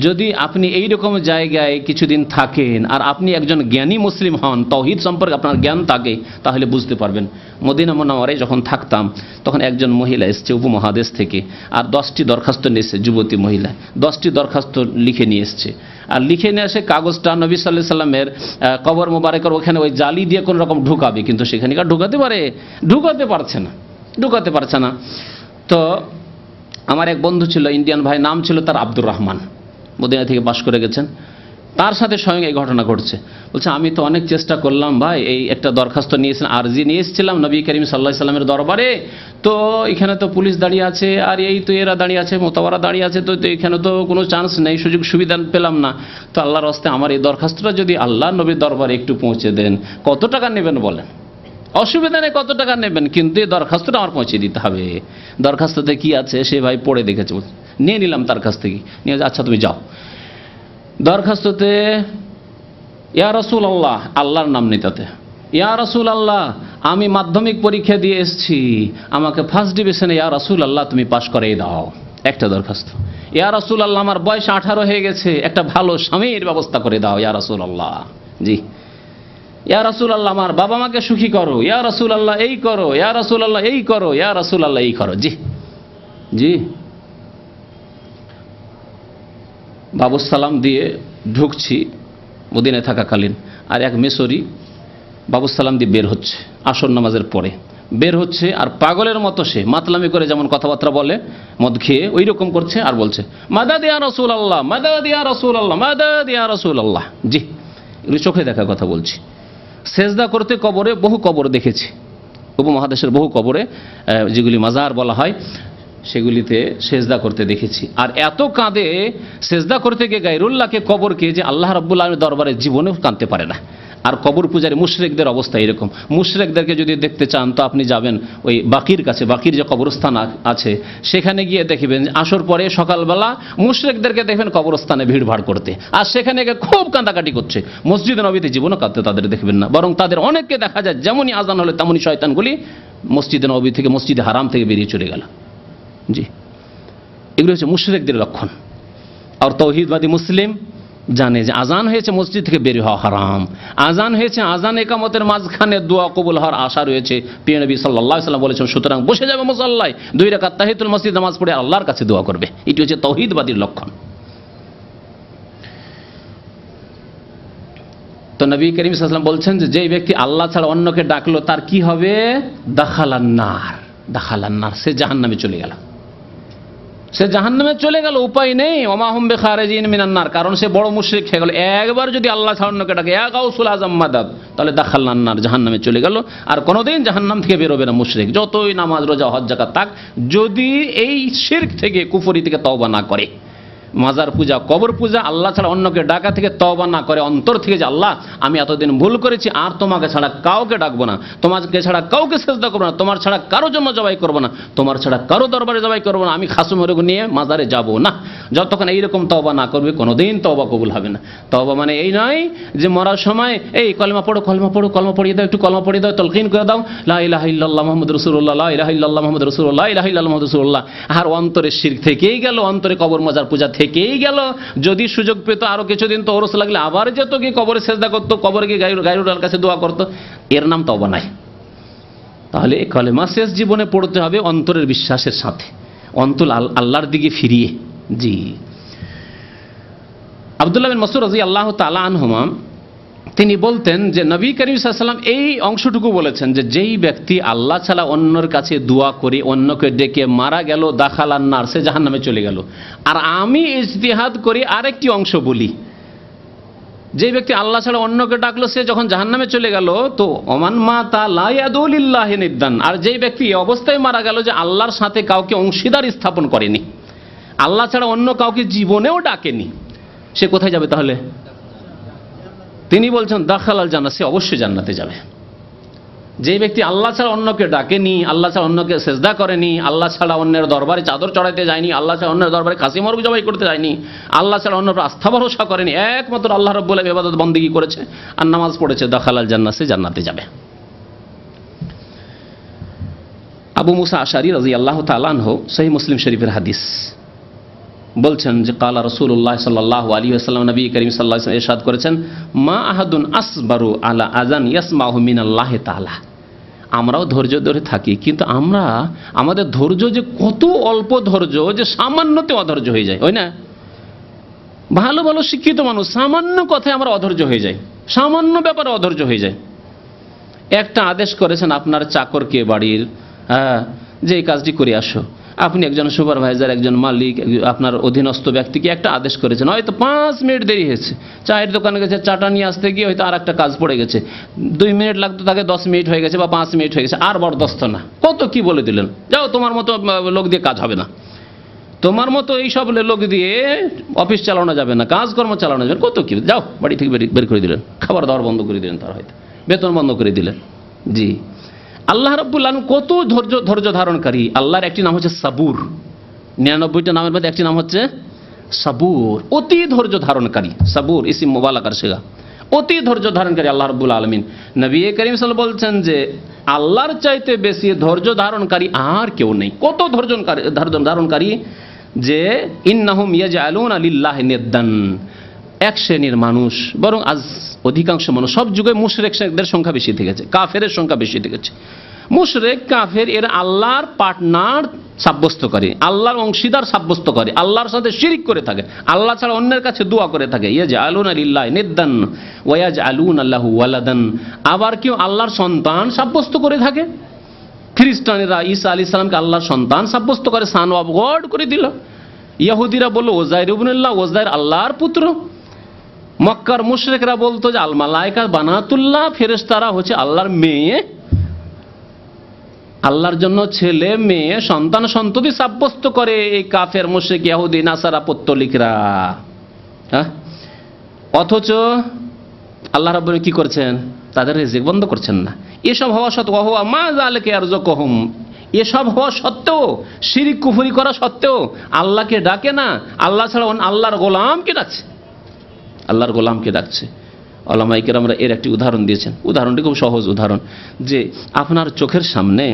যদি আপনি এই রকম জায়গায় কিছুদিন থাকেন আর আপনি একজন জ্ঞানী মুসলিম হন, তাওহীদ সম্পর্কে আপনার জ্ঞান থাকে, তাহলে বুঝতে পারবেন। মদিনা মুনাওয়ারায় যখন থাকতাম তখন একজন মহিলা এসছে উপমহাদেশ থেকে, আর 10টি দরখাস্ত নিয়ে এসছে, যুবতী মহিলা 10টি দরখাস্ত লিখে নিয়ে এসছে, আর লিখে নিয়ে এসে কাগজটা নবী সাল্লাল্লাহু আলাইহি সাল্লামের কবর মোবারকের ওখানে ওই জালি দিয়ে কোন রকম ঢুকাবে, কিন্তু সেখানে ঢুকাতে পারছে না। তো আমার এক বন্ধু ছিল, ইন্ডিয়ান ভাই, নাম ছিল তার আব্দুর রহমান, মদিনা থেকে পাশ করে গেছেন, তার সাথে স্বয়ং এই ঘটনা ঘটছে। বলছে আমি তো অনেক চেষ্টা করলাম ভাই, এই একটা দরখাস্ত নিয়েছিলাম, আরজি নিয়ে এসেছিলাম নবী করিম সাল্লাল্লাহু আলাইহি সাল্লামের দরবারে, তো এখানে তো পুলিশ দাঁড়িয়ে আছে, আর এই তো এরা দাঁড়িয়ে আছে, মোতাবারা দাঁড়িয়ে আছে, তো এখানে তো কোনো চান্স নেই, সুযোগ সুবিধা পেলাম না। তো আল্লাহর রাস্তে আমার এই দরখাস্তটা যদি আল্লাহ নবীর দরবারে একটু পৌঁছে দেন, কত টাকা নেবেন বলেন? অসুবিধা নেই, কত টাকা নেবেন, কিন্তু এই দরখাস্তটা আমার পৌঁছে দিতে হবে। দরখাস্ততে কি আছে সে ভাই পড়ে দেখেছে, নিয়ে নিলাম তার কাছ থেকে, নিয়ে আচ্ছা তুমি যাও। দরখাস্ততে ইয়া রাসূলুল্লাহ, আল্লাহর নাম নিতাতে, ইয়া রাসূলুল্লাহ আমি মাধ্যমিক পরীক্ষা দিয়ে এসেছি, আমাকে ফার্স্ট ডিভিশনে ইয়া রাসূলুল্লাহ তুমি পাশ করিয়ে দাও, একটা দরখাস্ত। ইয়া রাসূলুল্লাহ আমার বয়স 18 হয়ে গেছে, একটা ভালো স্বামীর ব্যবস্থা করে দাও ইয়া রাসূলুল্লাহ। জি। ইয়া রাসূলুল্লাহ আমার বাবা মাকে সুখী করো, ইয়া রাসূলুল্লাহ এই করো, ইয়া রাসূলুল্লাহ এই করো, ইয়া রাসূলুল্লাহ এই করো। জি জি। বাবুস সালাম দিয়ে ঢুকছি মদিনায় থাকাকালীন, আর এক মিশরি বাবুস সালাম দিয়ে বের হচ্ছে, আসর নামাজের পরে বের হচ্ছে, আর পাগলের মতো সে মাতলামি করে যেমন কথাবার্তা বলে মদ খেয়ে ওই রকম করছে, আর বলছে মাদাদ ইয়া রাসূলুল্লাহ, মাদাদ ইয়া রাসূলুল্লাহ, মাদাদ ইয়া রাসূলুল্লাহ। জি, এগুলি চোখে দেখা কথা বলছি। সেজদা করতে কবরে, বহু কবর দেখেছি, উপমহাদেশের বহু কবরে যেগুলি মাজার বলা হয়, সেগুলিতে সেজদা করতে দেখেছি। আর এত কাঁদে সেজদা করতে গিয়ে গায়রুল্লাহকে, কবরকে, যে আল্লাহ রাব্বুল আলামিনের দরবারে জীবনেও কাঁদতে পারে না। আর কবর পূজারী মুশরিকদের অবস্থা এরকম। মুশরিকদেরকে যদি দেখতে চান তো আপনি যাবেন ওই বাকির কাছে, বাকির যে কবরস্থান আছে সেখানে গিয়ে দেখবেন আসর পরে সকালবেলা মুশরিকদেরকে দেখবেন কবরস্থানে ভিড়ভাড় করতে, আর সেখানে গিয়ে খুব কাঁদাকাটি করছে। মসজিদে নবীতে জীবনও কাঁদতে তাদের দেখবেন না, বরং তাদের অনেককে দেখা যায় যেমনই আজান হলে তেমনই শয়তানগুলি মসজিদে নবী থেকে, মসজিদে হারাম থেকে বেরিয়ে চলে গেল। জি, এগুলো হচ্ছে মুশরিকদের লক্ষণ। আর তাওহীদবাদী মুসলিম জানে যে আজান হয়েছে মসজিদ থেকে বের হওয়া হারাম, আজান হয়েছে, আজান একামতের মাঝখানে দোয়া কবুল হওয়ার আশা রয়েছে, প্রিয় নবী সাল্লাল্লাহু আলাইহি ওয়াসাল্লাম বলেছেন, সুতরাং বসে যাবে মুসাল্লায়, 2 রাকাত তাহিয়াতুল মসজিদ নামাজ পড়ে আল্লাহর কাছে দোয়া করবে। এটি হচ্ছে তাওহীদবাদীর লক্ষণ। তো নবী করিম সাল্লাল্লাহু আলাইহি ওয়াসাল্লাম বলছেন যে যেই ব্যক্তি আল্লাহ ছাড়া অন্যকে ডাকলো তার কি হবে? দাখালান নার, দাখালান নার, সে জাহান্নামে চলে গেল, সে জাহান্নামে চলে গেল, উপায় নেই। ওমা হুম বিখারিজিন মিনান নার, কারণ সে বড় মুশরিক হয়ে গেল। একবার যদি আল্লাহ ছাড়া অন্যকে ডাকে, ইয়া গাউসুল আজম মাদাদ, তাহলে দাখালান নার, জাহান্নামে চলে গেল, আর কোনোদিন জাহান্নাম থেকে বেরোবে না মুশরিক, যতই নামাজ রোজা হজ যাকাত থাক, যদি এই শিরক থেকে, কুফরি থেকে তওবা না করে। মাজার পূজা, কবর পূজা, আল্লাহ ছাড়া অন্যকে ডাকা থেকে তওবা না করে, অন্তর থেকে যে আল্লাহ আমি এতদিন ভুল করেছি, আর তোমাকে ছাড়া কাউকে ডাকবো না, তোমাকে ছাড়া কাউকে সেজদা করবো না, তোমার ছাড়া কারো জন্য জবাই করবো না, তোমার ছাড়া কারো দরবারে জবাই করবো না, আমি খাসুমের নিয়ে মাজারে যাব না, যতক্ষণ এইরকম তওবা না করবে কোনোদিন তওবা কবুল হবে না। তওবা মানে এই নয় যে মরার সময় এই কলমা পড়ো, কলমা পড়ো, কলমা পড়িয়ে দাও, একটু কলমা পড়িয়ে দাও, তলকিন করে দাও, লা ইলাহা ইল্লাল্লাহ মুহাম্মাদুর রাসূলুল্লাহ, লা ইলাহা ইল্লাল্লাহ মুহাম্মাদুর রাসূলুল্লাহ, লা ইলাহা ইল্লাল্লাহ মুহাম্মাদুর রাসূলুল্লাহ, আর অন্তরে শিরক থেকেই গেল, অন্তরে কবর মাজার পূজা থেকেই গেল। যদি সুযোগ পেত আরো কিছুদিন তো ওরস লাগলে আবার যেত, কি কবরে সেজদা করতো, কবরে গিয়ে গায়রুল্লাহর কাছে দোয়া করতো, এর নাম তওবা নাই। তাহলে এই কলেমা শেষ জীবনে পড়তে হবে অন্তরের বিশ্বাসের সাথে, অন্তর আল্লাহর দিকে ফিরিয়ে। জি, আব্দুল্লাহ বিন মাসউদ রাদিয়াল্লাহু তাআলা আনহুমা তিনি বলতেন যে নবী করিম সাল্লাল্লাহু আলাইহি ওয়াসাল্লাম এই অংশটুকু বলেছেন যে যেই ব্যক্তি আল্লাহ ছাড়া অন্যের কাছে দোয়া করে অন্যকে ডেকে মারা গেল, দাখালান নার, সে জাহান্নামে চলে গেল। আর আমি ইজতিহাদ করি আরেকটি অংশ বলি, যে ব্যক্তি আল্লাহ ছাড়া অন্যকে ডাকলো সে যখন জাহান্নামে চলে গেল, তো ওমান মাতা লা ইয়াদউ লিল্লাহি নিদ্দান, আর যেই ব্যক্তি এই অবস্থায় মারা গেল যে আল্লাহর সাথে কাউকে অংশীদার স্থাপন করেনি, আল্লাহ ছাড়া অন্য কাউকে জীবনেও ডাকেনি, সে কোথায় যাবে তাহলে? তিনি বলছেন দাখালাল জান্নাত, সে অবশ্যই জান্নাতে যাবে। যে ব্যক্তি আল্লাহ ছাড়া অন্যকে ডাকেনি, আল্লাহ ছাড়া অন্যকে সেজদা করেনি, আল্লাহ ছাড়া অন্যের দরবারে চাদর চড়াইতে যায়নি, আল্লাহ ছাড়া অন্যের দরবারে খাসি মুরগ জবাই করতে যায়নি, আল্লাহ ছাড়া অন্য আস্থা ভরসা করেনি, একমাত্র আল্লাহ রাব্বুল আলামিন ইবাদত বন্দেগী করেছে আর নামাজ পড়েছে, দাখালাল জান্নাত, সে জান্নাতে যাবে। আবু মুসা আশআরী রাদিয়াল্লাহু তাআলা আনহু সহিহ মুসলিম শরীফের হাদিস বলছেন যে কালা রাসূলুল্লাহ সাল্লাল্লাহু আলাইহি ওয়াসাল্লাম, নবী করিম সাল্লাল্লাহু আলাইহি ওয়াসাল্লাম ইরশাদ করেছেন, মা আহাদুন আসবারু আলা আযান ইয়াসমাহু মিনাল্লাহি তাআলা। আমরাও ধৈর্য ধরে থাকি, কিন্তু আমাদের ধৈর্য যে কত অল্প ধৈর্য, যে সামান্যতে অধৈর্য হয়ে যায়, হয় না? ভালো ভালো শিক্ষিত মানুষ সামান্য কথায় আমরা অধৈর্য হয়ে যাই, সামান্য ব্যাপারে অধৈর্য হয়ে যায়। একটা আদেশ করেছেন আপনার চাকরকে বাড়ির, যে এই কাজটি করে আসো, আপনি একজন সুপারভাইজার, একজন মালিক, আপনার অধীনস্থ ব্যক্তিকে একটা আদেশ করেছেন, হয়তো 5 মিনিট দেরি হয়েছে, চায়ের দোকানে গেছে, চাটা নিয়ে আসতে গিয়ে হয়তো আর একটা কাজ পড়ে গেছে, 2 মিনিট লাগতো তাকে 10 মিনিট হয়ে গেছে বা 5 মিনিট হয়ে গেছে, আর বরদাস্ত না, কত কি বলে দিলেন, যাও তোমার মতো লোক দিয়ে কাজ হবে না, তোমার মতো এইসব লোক দিয়ে অফিস চালানো যাবে না, কাজকর্ম চালানো যাবে না, কত কি, যাও বাড়ি থেকে বের করে দিলেন, খাবার দাবার বন্ধ করে দিলেন, তার হয়তো বেতন বন্ধ করে দিলেন। জি, আল্লাহ রাব্বুল আলামিন কত ধৈর্য ধারণকারী। আল্লাহর একটি নাম হচ্ছে সাবুর, 99টা নামের মধ্যে একটি নাম হচ্ছে সাবুর, অতি ধৈর্য ধারণকারী। সাবুর ইসিম মুবালাগার সেগা, অতি ধৈর্য ধারণকারী আল্লাহ রাব্বুল আলামিন। নবী করিম সাল্লাল্লাহু আলাইহি ওয়াসাল্লাম বলছেন যে আল্লাহর চাইতে বেশি ধৈর্য ধারণকারী আর কেউ নেই। কত ধৈর্য ধারণকারী যে ইন্নাহুম ইয়াজআলুনা লিল্লাহি নিদ্দান, এক শ্রেণীর মানুষ, বরং আজ অধিকাংশ মানুষ, সব যুগে মুশরিকদের সংখ্যা বেশি থেকেছে, কাফেরের সংখ্যা বেশি থেকেছে। মুশরিক কাফের এর আল্লাহর পার্টনার সাব্যস্ত করে, আল্লাহর অংশীদার সাব্যস্ত করে, আল্লাহর সাথে শিরিক করে থাকে, আল্লাহ ছাড়া অন্যের কাছে দোয়া করে থাকে। ইয়াজআলুনা লিল্লাহি নিদ্দান ওয়া ইয়াজআলুনা লাহু ওয়ালাদান, আবার কেউ আল্লাহর সন্তান সাব্যস্ত করে থাকে। খ্রিস্টানেরা ঈসা আলাইহিস সালামকে আল্লাহর সন্তান সাব্যস্ত করে, সান অফ গড করে দিল। ইহুদিরা বলল ওজাইর ইবনুল্লাহ, ওজাইর আল্লাহর পুত্র। মক্কার মুশরিকরা বলতো যে আল মালায়েকা বানাতুল্লাহ, ফেরেশতারা হচ্ছে আল্লাহর মেয়ে, আল্লাহর জন্য ছেলে মেয়ে সন্তান সন্ততি সাব্যস্ত করে এই কাফের মুশরিক ইহুদি নাসারা পত্তলিকরা। অথচ আল্লাহ রাব্বুল কি করছেন? তাদের রিজিক বন্ধ করছেন না। এসব হওয়া সত্ত্বেও ওয়া মা যালিকা ইয়ারযুকুহুম, এসব হওয়া সত্ত্বেও, শিরিক কুফরি করা সত্ত্বেও আল্লাহকে ডাকে না, আল্লাহ ছাড়া আল্লাহর গোলামকে ডাকছে, আল্লাহর গোলামকে ডাকছে। উলামায়ে কেরামরা এর একটি উদাহরণ দিয়েছেন। উদাহরণটি খুব সহজ উদাহরণ, যে আপনার চোখের সামনে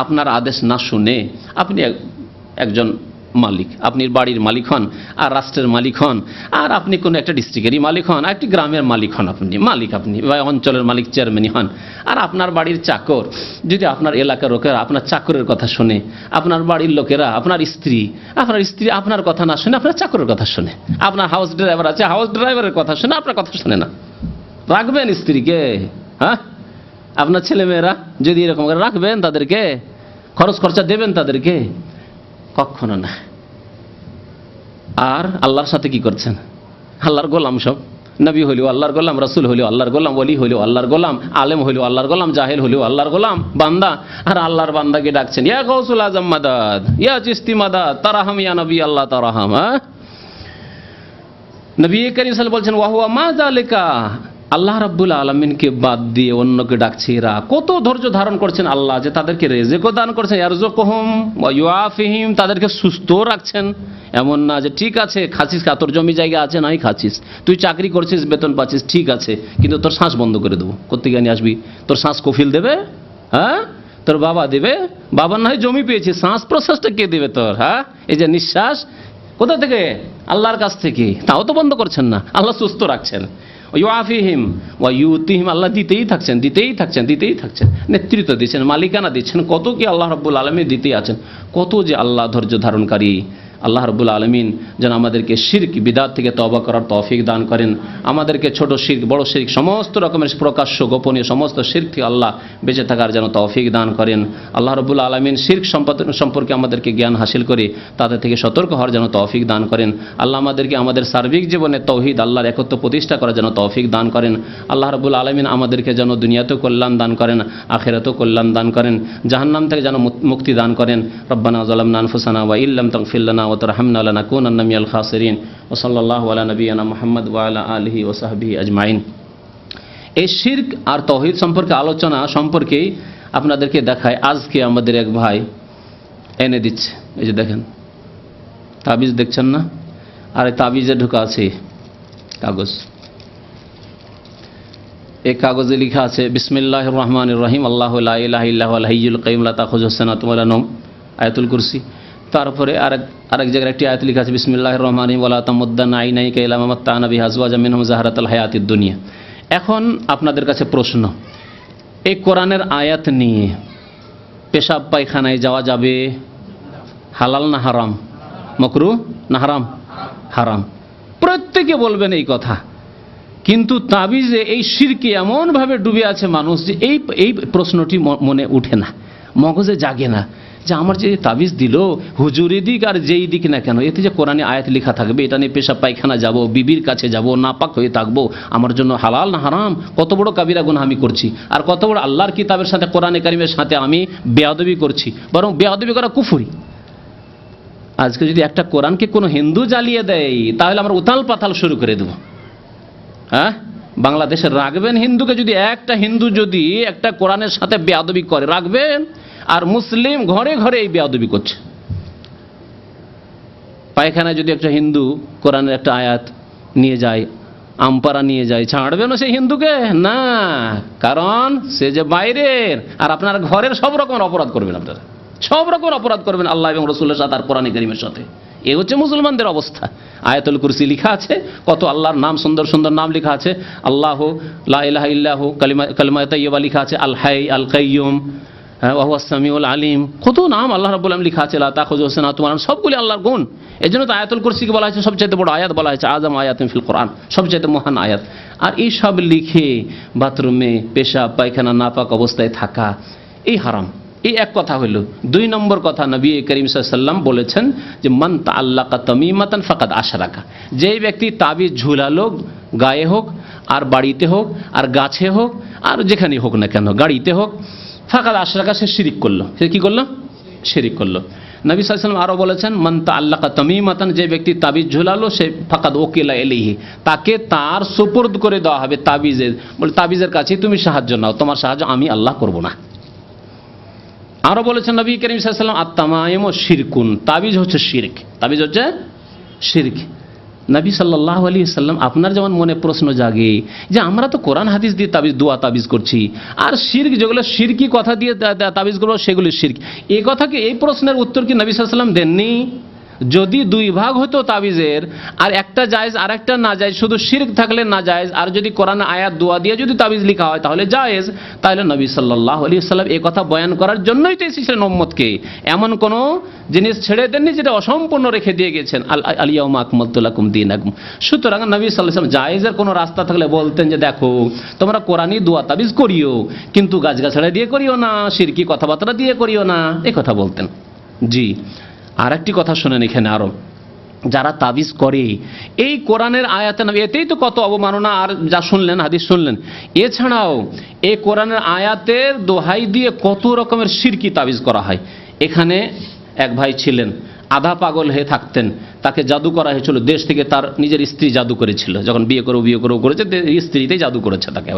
আপনার আদেশ না শুনে আপনি একজন মালিক, আপনি বাড়ির মালিক হন, আর রাষ্ট্রের মালিক হন, আর আপনি কোনো একটা ডিস্ট্রিক্টেরই মালিক হন, একটি গ্রামের মালিক হন, আপনি বা অঞ্চলের মালিক, চেয়ারম্যানই হন, আর আপনার বাড়ির চাকর যদি আপনার এলাকার লোকেরা আপনার চাকরের কথা শুনে, আপনার বাড়ির লোকেরা, আপনার স্ত্রী আপনার কথা না শুনে আপনার চাকরের কথা শুনে, আপনার হাউস ড্রাইভার আছে, হাউস ড্রাইভারের কথা শুনে আপনার কথা শুনে না, রাখবেন স্ত্রীকে? হ্যাঁ, আপনার ছেলেমেয়েরা যদি এরকম করে রাখবেন, তাদেরকে খরচ খরচা দেবেন তাদেরকে? কখনো না। আর আল্লাহর সাথে কি করছেন? আল্লাহর গোলাম সব, নবী হইলেও আল্লাহর গোলাম, রাসূল হইলেও আল্লাহর গোলাম, ওলি হইলেও আল্লাহর গোলাম, আলেম হইলেও আল্লাহর গোলাম, জাহেল হইলেও আল্লাহর গোলাম, বান্দা। আর আল্লাহর বান্দাকে ডাকছেন ইয়া গাউসুল আজম মাদাদ, ইয়া চিশতি মাদাদ, তারাহাম ইয়া নবী আল্লাহ তারাহাম। নবী করিম সাল্লাল্লাহু আলাইহি ওয়াসাল্লাম বলছেন ওয়া হুয়া মা যালিকা, আল্লাহ রাব্বুল আলামিনকে বাদ দিয়ে অন্যকে ডাকছে এরা। কত ধৈর্য ধারণ করছেন আল্লাহ, যে তাদেরকে রিজিকও দান করছেন, ইয়ারযুকুহুম ওয়া ইউআফিহিম, তাদেরকে সুস্থ রাখছেন। এমন না যে ঠিক আছে খাচ্ছিস, তোর জমি জায়গা আছে, নাই খাচ্ছিস, তুই চাকরি করছিস, বেতন পাচ্ছিস, ঠিক আছে, কিন্তু তোর শ্বাস বন্ধ করে দেবো। কোত্থেকে নিয়ে আসবি? তোর শ্বাস কফিল দেবে? হ্যাঁ, তোর বাবা দেবে? বাবার না হয় জমি পেয়েছিস, শ্বাস প্রশ্বাসটা কে দেবে তোর? হ্যাঁ, এই যে নিঃশ্বাস কোথা থেকে? আল্লাহর কাছ থেকে, তাও তো বন্ধ করছেন না, আল্লাহ সুস্থ রাখছেন। ইউআফিহিম ওয়া ইউতিহিম, আল্লাহ দিতেই থাকছেন, দিতেই থাকছেন, দিতেই থাকছেন, নেতৃত্ব দিচ্ছেন, মালিকানা দিচ্ছেন, কত কি আল্লাহ রাব্বুল আলামিন দিতেই আছেন, কত যে আল্লাহ ধৈর্য ধারণকারী। আল্লাহ রাব্বুল আলামিন যেন আমাদেরকে শিরক বিদআত থেকে তওবা করার তৌফিক দান করেন, আমাদেরকে ছোট শিরক বড় শিরক সমস্ত রকমের প্রকাশ্য গোপনীয় সমস্ত শিরক থেকে আল্লাহ বেঁচে থাকার যেন তৌফিক দান করেন। আল্লাহ রাব্বুল আলামিন শিরক সম্পর্কে আমাদেরকে জ্ঞান হাসিল করে তাদের থেকে সতর্ক হওয়ার যেন তৌফিক দান করেন। আল্লাহ আমাদেরকে আমাদের সার্বিক জীবনে তৌহিদ আল্লাহর একত্ব প্রতিষ্ঠা করার যেন তৌফিক দান করেন। আল্লাহ রাব্বুল আলামিন আমাদেরকে যেন দুনিয়াতেও কল্যাণ দান করেন, আখিরাতেও কল্যাণ দান করেন, জাহান্নাম থেকে যেন মুক্তি দান করেন। রব্বানা যালামনা আনফুসানা ওয়া ইল্লাম তাগফির লানা ওয়া তারহামনা লানাকুনান্না মিনাল খাসিরিন। ওয়া সাল্লাল্লাহু আলা নাবিয়িনা মুহাম্মদ ওয়া আলা আলিহি ওয়া সাহবিহি আজমাইন। এই শিরক আর তৌহিদ সম্পর্কে আলোচনা সম্পর্কেই আপনাদেরকে দেখায়। আজকে আমাদের এক ভাই এনে দিচ্ছে, এই যে দেখেন তাবিজ দেখছেন না, আর এই তাবিজে ঢোকা আছে কাগজ, এই কাগজে লেখা আছে বিসমিল্লাহির রহমানির রহিম আল্লাহু লা ইলাহা ইল্লা হুয়াল হাইয়ুল কাইয়ুম লা তাখুযুহু সিনাতুন ওয়া লা নাওম, আয়াতুল কুরসি। তারপরে আরেক জায়গায় একটি আয়াত লেখা আছে বিসমিল্লাহির রহমানির রহিম ওয়া লা তামুদ্দান্না আইনাইকা ইলা মা মাত্তা'না বিহি আজওয়াজাম মিনহুম যাহরাতাল হায়াতিদ দুনিয়া। এখন আপনাদের কাছে প্রশ্ন, এই কোরআনের আয়াত নিয়ে পেশাব পায়খানায় যাওয়া যাবে, হালাল না হারাম? মাকরুহ না হারাম? হারাম। প্রত্যেকে বলবেন এই কথা, কিন্তু তাবিজে এই শিরকে এমনভাবে ডুবে আছে মানুষ যে এই প্রশ্নটি মনে উঠে না, মগজে জাগে না যে আমার যে তাবিজ দিল হুজুরি দিক আর যেই দিক না কেন, এতে যে কোরআনে আয়াত লেখা থাকবে এটা নিয়ে পেশাব পায়খানা যাব, বিবির কাছে যাব, নাপাক হয়ে থাকবো, আমার জন্য হালাল না হারাম? কত বড় কাবিরা গুনাহ আমি করছি, আর কত বড় আল্লাহর কিতাবের সাথে কোরআনে কারিমের সাথে আমি বেয়াদবি করছি, বরং বেয়াদবি করা কুফরি। আজকে যদি একটা কোরআনকে কোনো হিন্দু জ্বালিয়ে দেয় তাহলে আমরা উথাল পাথাল শুরু করে দেব। হ্যাঁ, বাংলাদেশে রাখবেন হিন্দুকে, যদি একটা হিন্দু যদি একটা কোরআনের সাথে বেয়াদবি করে রাখবেন, আর মুসলিম ঘরে ঘরে এই বেয়াদবি করছে। পায়খানায় যদি একটা হিন্দু কোরআনের একটা আয়াত নিয়ে যায়, আমপারা নিয়ে যায়, ছাড়বে না সেই হিন্দুকে? না, কারণ সে যে বাইরের, আর আপনার ঘরের সব রকমের অপরাধ করবেন, আপনারা সব রকমের অপরাধ করবেন আল্লাহ এবং রসুলের সাথে আর কোরআন কারীমের সাথে। এ হচ্ছে মুসলমানদের অবস্থা। আয়াতুল কুরসি লেখা আছে, কত আল্লাহর নাম, সুন্দর সুন্দর নাম লেখা আছে, আল্লাহু লা ইলাহা ইল্লাহু, কালিমা তাইয়্যিবা লেখা আছে, আল হাই আল কাইয়ুম ওয়া হুয়াস সামিউল আলিম, কত নাম আল্লাহ রাব্বুল আলামিন লেখা আছে, লা তাখুযুহু সিনাতুন ওয়া নাওম, সবগুলি আল্লাহর গুণ। এজন্য তো আয়াতুল কুরসিকে বলা হয়েছে সবচেয়ে বড় আয়াত, বলা হয়েছে আযম আয়াতিন ফিল কোরআন, সবচেয়ে মহান আয়াত। আর এই সব লিখে বাথরুমে পেশাব পায়খানা নাপাক অবস্থায় থাকা, এই হারাম। এই এক কথা হইল। দুই নম্বর কথা, নবী করিম সাল্লাল্লাহু আলাইহি ওয়াসাল্লাম বলেছেন যে মান তাআল্লাকা তামিমাতান ফাকাদ আশরাকা, যেই ব্যক্তি তাবিজ ঝুলালো, গায়ে হোক আর বাড়িতে হোক আর গাছে হোক আর যেখানে হোক না কেন, গাড়িতে হোক, ফাকাদ আশরাকা, সে শিরিক করলো। সে কি করলো? শিরিক করলো। নবী সাল্লাল্লাহু আলাইহি ওয়াসাল্লাম আরো বলেছেন মান তাআল্লাকা তামিমাতান, যে ব্যক্তি তাবিজ ঝুলালো সে ফাকাদ ওকিলা ইলাইহি, তাকে তার সুপুর্দ করে দেওয়া হবে তাবিজের, বলে তাবিজের কাছে তুমি সাহায্য নাও, তোমার সাহায্য আমি আল্লাহ করব না। আরো বলেছেন নবী করিম সাল্লাল্লাহু আলাইহি ওয়াসাল্লাম আত-তামাইমু শিরকুন, তাবিজ হচ্ছে শিরক, তাবিজ হচ্ছে শিরক। নবী সাল্লাল্লাহু আলাইহি ওয়াসাল্লাম, আপনার যেমন মনে প্রশ্ন জাগে যে আমরা তো কোরআন হাদিস দিয়ে তাবিজ, দোয়া তাবিজ করছি, আর শিরক যেগুলো শিরকি কথা দিয়ে তাবিজ করবো সেগুলি শিরক, এই কথাকে, এই প্রশ্নের উত্তর কি নবী সাল্লাল্লাহু আলাইহি ওয়াসাল্লাম দেননি? যদি দুই ভাগ হতো তাবিজের, আর একটা জায়েজ আর একটা না জায়েজ, শুধু শিরক থাকলে না জায়েজ, আর যদি কোরআন আয়াত দোয়া দিয়ে যদি তাবিজ লেখা হয় তাহলে জায়েজ, তাহলে নবী সাল্লাল্লাহু আলাইহি ওয়াসাল্লাম এই কথা বয়ান করার জন্যই তো এসেছিলেন উম্মতকে। এমন কোন জিনিস ছেড়ে দেননি যেটা অসম্পূর্ণ রেখে দিয়ে গেছেন, আল ইয়াউমা আকমালতু লাকুম দীনাকুম। সুতরাং নবী সাল্লাল্লাহু আলাইহি ওয়াসাল্লাম জায়েজের কোনো রাস্তা থাকলে বলতেন যে দেখো তোমরা কোরআনি দোয়া তাবিজ করিও, কিন্তু গাছগাছড়া দিয়ে করিও না, শিরকি কথাবার্তা দিয়ে করিও না, এই কথা বলতেন। জি, আর একটি কথা শোনেন এখানে আরো, যারা তাবিজ করে এই কোরআনের আয়াতে নামে, এতেই তো কত অবমাননা, আর যা শুনলেন হাদিস শুনলেন, এছাড়াও এই কোরআনের আয়াতের দোহাই দিয়ে কত রকমের শিরকি তাবিজ করা হয়। এখানে এক ভাই ছিলেন, আধা পাগল হয়ে থাকতেন, তাকে জাদু করা হয়েছিল দেশ থেকে, তার নিজের স্ত্রী জাদু করেছিল, যখন বিয়ে করেছে স্ত্রীতেই জাদু করেছে তাকে।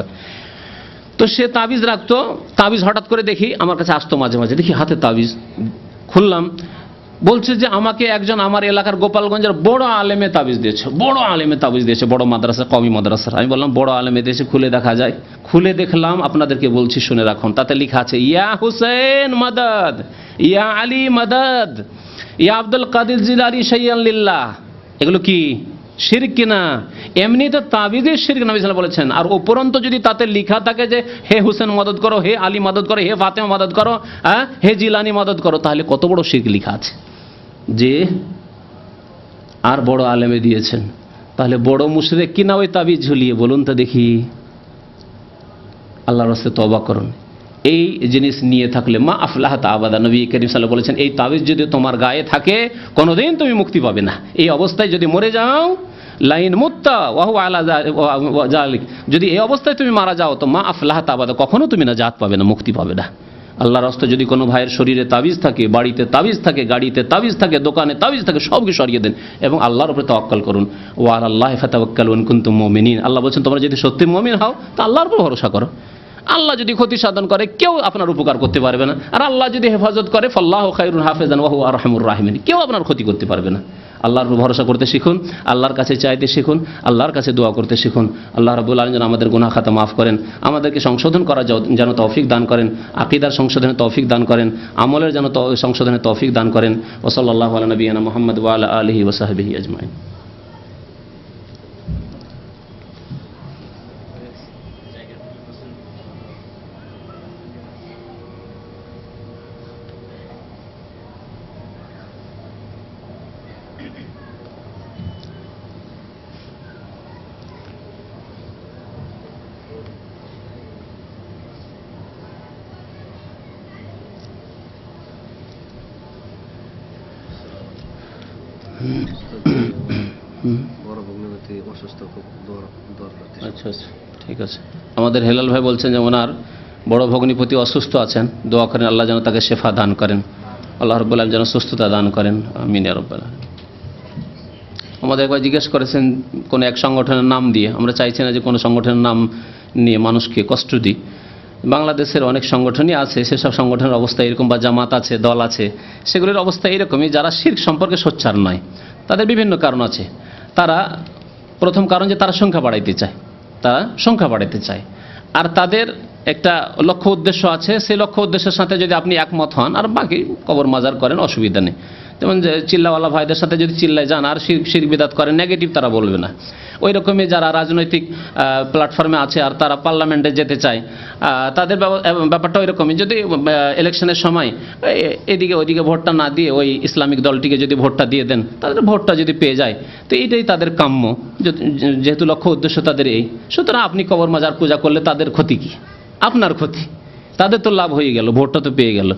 তো সে তাবিজ রাখতো, তাবিজ হঠাৎ করে দেখি আমার কাছে আসতো মাঝে মাঝে, দেখি হাতে তাবিজ, খুললাম, বলছে যে আমাকে একজন আমার এলাকার গোপালগঞ্জের বড় আলেমে তাবিজ দিয়েছে, বড় আলেমে তাবিজ দিয়েছে, বড় মাদ্রাসা, কওমি মাদ্রাসার। আমি বললাম বড় আলেমে দিয়েছে, খুলে দেখা যায়। খুলে দেখলাম, আপনাদেরকে বলছি শুনে রাখুন, তাতে লেখা আছে ইয়া হুসেন মাদাদ, ইয়া আলী মাদাদ, ইয়া আব্দুল কাদির জিলানী শাইয়ান লিল্লাহ। এগুলো কি? শিরক কিনা, এমনিতে তাবিজের শিরক নবী সাল্লাল্লাহু আলাইহি ওয়াসাল্লাম বলেছেন। আর উপরন্ত যদি তাতে লেখা থাকে যে হে হুসেন মদদ করো, হে আলী মদদ করো, হে ফাতেমা মদদ করো, হে জিলানি মদদ করো, তাহলে কত বড় শিরক লেখা আছে যে আর বড় আলেমে দিয়েছেন। তাহলে বড় মুশরিক কিনা ওই তাবিজ ঝুলিয়ে, বলুন তো দেখি। আল্লাহর রাস্তায় তওবা করুন। এই জিনিস নিয়ে থাকলে মা আফলাহাত আবাদা, নবী করিম সাল্লাল্লাহু আলাইহি ওয়াসাল্লাম বলেছেন এই তাবিজ যদি তোমার গায়ে থাকে কোনোদিন তুমি মুক্তি পাবে না। এই অবস্থায় যদি মরে যাও, লাইন মুত্তা ওয়াহু আলা জালিক, যদি এই অবস্থায় তুমি মারা যাও তো মা আফলাহাত আবাদা, কখনো তুমি নাজাত পাবে না, মুক্তি পাবে না। আল্লাহর রাস্তায় যদি কোনো ভাইয়ের শরীরে তাবিজ থাকে, বাড়িতে তাবিজ থাকে, গাড়িতে তাবিজ থাকে, দোকানে তাবিজ থাকে, সবকে সরিয়ে দেন এবং আল্লাহর উপরে তাওয়াক্কুল করুন। ওয়া আলাল্লাহি ফাতাওয়াক্কালু ইন কুনতুম মুমিনিন। আল্লাহ বলছেন তোমরা যদি সত্যি মুমিন হও তা আল্লাহর উপর ভরসা করো। আল্লাহ যদি ক্ষতি সাধন করে কেউ আপনার উপকার করতে পারবে না, আর আল্লাহ যদি হেফাজত করে ফাল্লাহু খায়রুন হাফিজান ওয়া হুয়া আরহামুর রাহিমিন, কেউ আপনার ক্ষতি করতে পারবে না। আল্লাহর উপর ভরসা করতে শিখুন, আল্লাহর কাছে চাইতে শিখুন, আল্লাহর কাছে দোয়া করতে শিখুন। আল্লাহ রাব্বুল আলামিন যেন আমাদের গুনাহ খাতা মাফ করেন, আমাদেরকে সংশোধন করার যেন তৌফিক দান করেন, আকীদার সংশোধনের তৌফিক দান করেন, আমলের যেন সংশোধনের তৌফিক দান করেন। ওয়া সাল্লাল্লাহু আলা নবিয়িনা মুহাম্মদ ওয়া আলা আলিহি ওয়া সাহবিহি আজমাইন। আচ্ছা আচ্ছা, ঠিক আছে। আমাদের হেলাল ভাই বলছেন যে ওনার বড় ভগ্নিপতি অসুস্থ আছেন, দোয়া করেন আল্লাহ যেন তাকে শেফা দান করেন, আল্লাহ রাব্বুল আলামিন যেন সুস্থতা দান করেন, আমিন ইয়া রাব্বাল আলামিন। আমাদের একবার জিজ্ঞেস করেছেন কোনো এক সংগঠনের নাম দিয়ে, আমরা চাইছি না যে কোনো সংগঠনের নাম নিয়ে মানুষকে কষ্ট দিই। বাংলাদেশের অনেক সংগঠনই আছে, সেসব সংগঠনের অবস্থা এরকম, বা জামাত আছে, দল আছে, সেগুলির অবস্থা এরকমই যারা শিরক সম্পর্কে সোচ্চার নয়। তাদের বিভিন্ন কারণ আছে। তারা প্রথম কারণ যে তারা সংখ্যা বাড়াইতে চায়, তারা সংখ্যা বাড়াইতে চায়, আর তাদের একটা লক্ষ্য উদ্দেশ্য আছে। সেই লক্ষ্য উদ্দেশ্যের সাথে যদি আপনি একমত হন আর বাকি কবর মাজার করেন, অসুবিধা নেই। যেমন যে চিল্লাওয়ালা ভাইদের সাথে যদি চিল্লায় যান আর শিরক বিদাত করেন, নেগেটিভ তারা বলবে না। ওই রকমই যারা রাজনৈতিক প্ল্যাটফর্মে আছে আর তারা পার্লামেন্টে যেতে চায়, তাদের ব্যাপারটা ওই রকমই। যদি ইলেকশনের সময় এদিকে ওইদিকে ভোটটা না দিয়ে ওই ইসলামিক দলটিকে যদি ভোটটা দিয়ে দেন, তাদের ভোটটা যদি পেয়ে যায় তো এইটাই তাদের কাম্য, যেহেতু লক্ষ্য উদ্দেশ্য তাদের এই। সুতরাং আপনি কবর মাজার পূজা করলে তাদের ক্ষতি কি? আপনার ক্ষতি। তাদের তো লাভ হয়ে গেল, ভোটটা তো পেয়ে গেল।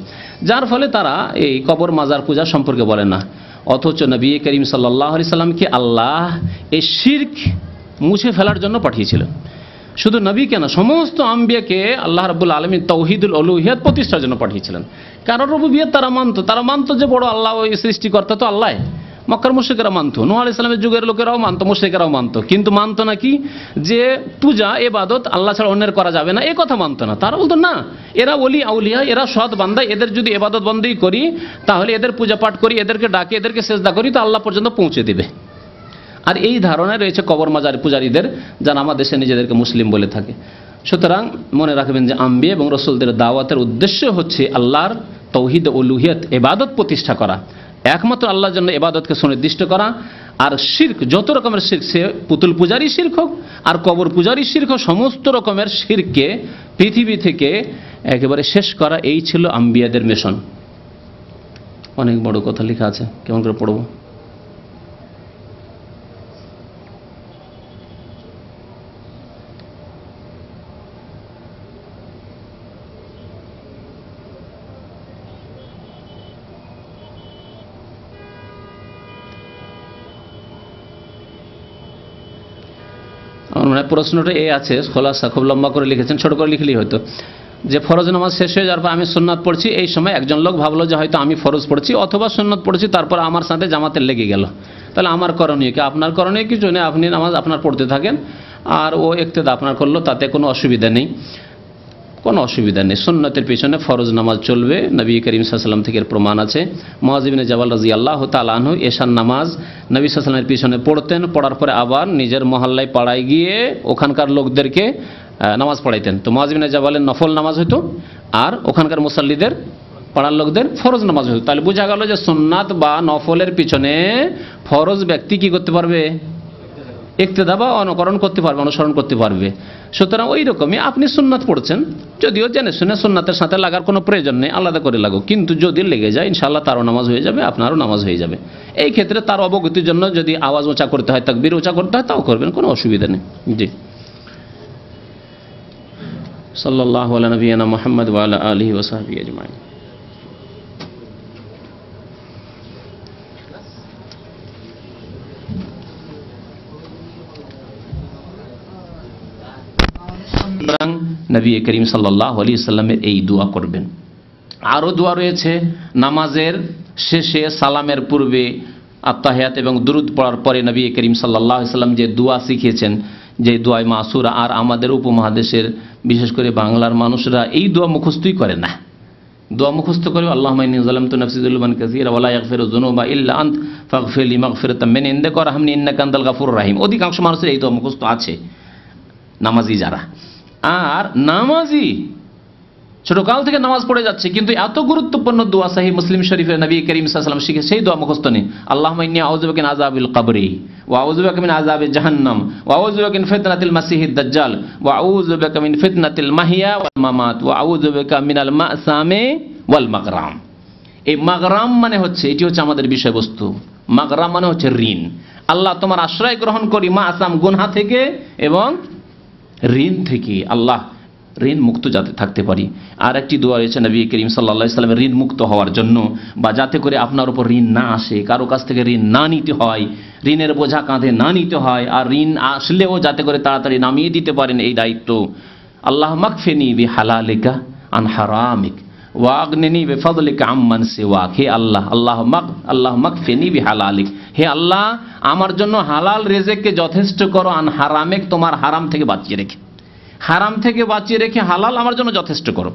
যার ফলে তারা এই কবর মাজার পূজা সম্পর্কে বলে না। অথচ নবী করিম সাল্লাল্লাহু আলাইহি সাল্লামকে আল্লাহ এই শিরক মুছে ফেলার জন্য পাঠিয়েছিলেন। শুধু নবী কেন, সমস্ত আম্বিয়াকে আল্লাহ রাব্বুল আলামিন তাওহীদুল উলুহিয়াত প্রতিষ্ঠার জন্য পাঠিয়েছিলেন। কারণ রুবুবিয়ত তারা মানতো যে বড় আল্লাহ, ওই সৃষ্টিকর্তা তো আল্লাহ। মক্কার মুশরিকেরা মানতো, নূহ আলাইহিস সালামের যুগের লোকেরাও মানতো, মুশরিকেরাও মানতো। কিন্তু মানতো না কি? যে পূজা ইবাদত আল্লাহ ছাড়া অন্যের করা যাবে না, এই কথা মানতো না। তারা বলতো না, এরা ওলি আউলিয়া, এরা সৎ বান্দা, এদের যদি ইবাদত বন্দেগী করি, তাহলে এদের পূজা পাঠ করি, এদেরকে ডাকি, এদেরকে সেজদা করি, তো আল্লাহ পর্যন্ত পৌঁছে দিবে। আর এই ধারণায় রয়েছে কবর মাজার পূজারীদের, যারা আমার দেশে নিজেদেরকে মুসলিম বলে থাকে। সুতরাং মনে রাখবেন যে আম্বিয়া এবং রসুলদের দাওয়াতের উদ্দেশ্য হচ্ছে আল্লাহর তাওহীদ ও উলুহিয়ত, ইবাদত প্রতিষ্ঠা করা, একমাত্র আল্লাহর জন্য ইবাদতকে সুনির্দিষ্ট করা। আর শিরক, যত রকমের শিরক, সে পুতুল পূজারই শিরক হোক আর কবর পূজারই শিরক হোক, সমস্ত রকমের শিরককে পৃথিবী থেকে একেবারে শেষ করা, এই ছিল আম্বিয়াদের মিশন। অনেক বড় কথা লেখা আছে, কেমন করে পড়ব? আমার মনে হয় প্রশ্নটা এই আছে, খোলাসা খুব লম্বা করে লিখেছেন, ছোট করে লিখলেই হয়তো, যে ফরজ নামাজ শেষ হয়ে যাওয়ার পর আমি সুন্নাত পড়ছি, এই সময় একজন লোক ভাবলো যে হয়তো আমি ফরজ পড়ছি অথবা সুন্নাত পড়ছি, তারপর আমার সাথে জামাতে লেগে গেল। তাহলে আমার করণীয় কি? আপনার করণীয় কিছু নেই, আপনি নামাজ আপনার পড়তে থাকেন আর ও ইক্তেদা আপনার করলো, তাতে কোনো অসুবিধা নেই, কোনো অসুবিধা নেই। সুন্নতের পিছনে ফরজ নামাজ চলবে, নবী করিম সাল্লাল্লাহু আলাইহি ওয়াসাল্লাম থেকে প্রমাণ আছে। মুআয ইবনে জাবাল রাদিয়াল্লাহু তাআলা আনহু এশার নামাজ নবী সাল্লাল্লাহু আলাইহি ওয়াসাল্লামের পিছনে পড়তেন, পড়ার পরে আবার নিজের মহল্লায় পাড়ায় গিয়ে ওখানকার লোকদেরকে নামাজ পড়াইতেন। তো মুআয ইবনে জাবালের নফল নামাজ হতো আর ওখানকার মুসাল্লিদের, পাড়ার লোকদের ফরজ নামাজ হতো। তাহলে বোঝা গেল যে সুন্নাত বা নফলের পিছনে ফরজ ব্যক্তি কি করতে পারবে? ইক্তেদা বা অনুকরণ করতে পারবে, অনুসরণ করতে পারবে। সুতরাং ওই রকমই আপনি সুন্নাত পড়ছেন, যদিও জেনে শুনে সুন্নাতের সাথে লাগার কোনো প্রয়োজন নেই, আলাদা করে লাগুক, কিন্তু যদি লেগে যায় ইনশাআল্লাহ তারও নামাজ হয়ে যাবে, আপনারও নামাজ হয়ে যাবে। এই ক্ষেত্রে তার অবগতির জন্য যদি আওয়াজ উঁচা করতে হয়, তাকবীর উঁচা করতে হয়, তাও করবেন, কোনো অসুবিধা নেই। জি, সাল্লাল্লাহু আলা নবিয়িনা মুহাম্মদ ওয়া আলা আলিহি ওয়া সাহবিহি আজমাইন। নবী করিম সাল্লাল্লাহু আলাইহি ওয়াসাল্লামের এই দোয়া করবেন। আরও দোয়া রয়েছে নামাজের শেষে সালামের পূর্বে আত্তাহিয়াত এবং দুরূদ পড়ার পরে নবী করিম সাল্লাল্লাহু আলাইহি ওয়াসাল্লাম যে দোয়া শিখিয়েছেন, যে দোয়ায় মাসুরা, আর আমাদের উপমহাদেশের বিশেষ করে বাংলার মানুষরা এই দোয়া মুখস্থই করে না। দোয়া মুখস্থ করে আল্লাহুম্মা ইন্নী যালামতু নাফসি যুলমান কাসীরা ওয়া লা ইয়াগফিরু যুনুবা ইল্লা আনত ফাগফিরলি মাগফিরাতাম মিন ইনদিকা ওয়ারহামনি ইন্নাকা আনতাল গাফুরুর রহিম। অধিকাংশ মানুষের এই দোয়া মুখস্থ আছে, নামাজি যারা। আর নামাজি ছোটকাল থেকে নামাজ পড়ে যাচ্ছে, কিন্তু এত গুরুত্বপূর্ণ দোয়া সাহিহ মুসলিম শরীফে নবী করিম সাল্লাল্লাহু আলাইহি ওয়াসাল্লাম শিখে সেই দোয়া মুখস্থ নেই। আল্লাহুম্মা ইন্নী আউযু বিকা মিন আযাবিল কবরি ওয়া আউযু বিকা মিন আযাবি জাহান্নাম ওয়া আউযু বিকা মিন ফিতনাতিল মাসিহিদ দাজ্জাল ওয়া আউযু বিকা মিন ফিতনাতিল মাহইয়া ওয়াল মামাত ওয়া আউযু বিকা মিনাল মাসামি ওয়াল মাগরাম। এই মাগরাম মানে হচ্ছে, এটি হচ্ছে আমাদের বিষয়বস্তু। মাগরাম মানে হচ্ছে ঋণ। আল্লাহ তোমার আশ্রয় গ্রহণ করি মাসাম, গুনাহ থেকে এবং ঋণ থেকে। আল্লাহ ঋণ মুক্ত যাতে থাকতে পারি। আর একটি দোয়া রয়েছে নবী করিম সাল্লাল্লাহু আলাইহি ওয়াসাল্লামের ঋণ মুক্ত হওয়ার জন্য, বা যাতে করে আপনার উপর ঋণ না আসে, কারো কাছ থেকে ঋণ না নিতে হয়, ঋণের বোঝা কাঁধে না নিতে হয়, আর ঋণ আসলেও যাতে করে তাড়াতাড়ি নামিয়ে দিতে পারেন এই দায়িত্ব। আল্লাহ মাকফিনি বিহালালিকা আন হারামিক ওয়া আগনিনি বিফাদলিকা আম্মান সিওয়াক। হে আল্লাহ, আল্লাহ মাকফিনি বিহালালিক, হে আল্লাহ আমার জন্য হালাল রিজিককে যথেষ্ট করো, আন হারামিক তোমার হারাম থেকে বাঁচিয়ে রেখে, হারাম থেকে বাঁচিয়ে রেখে হালাল আমার জন্য যথেষ্ট করো।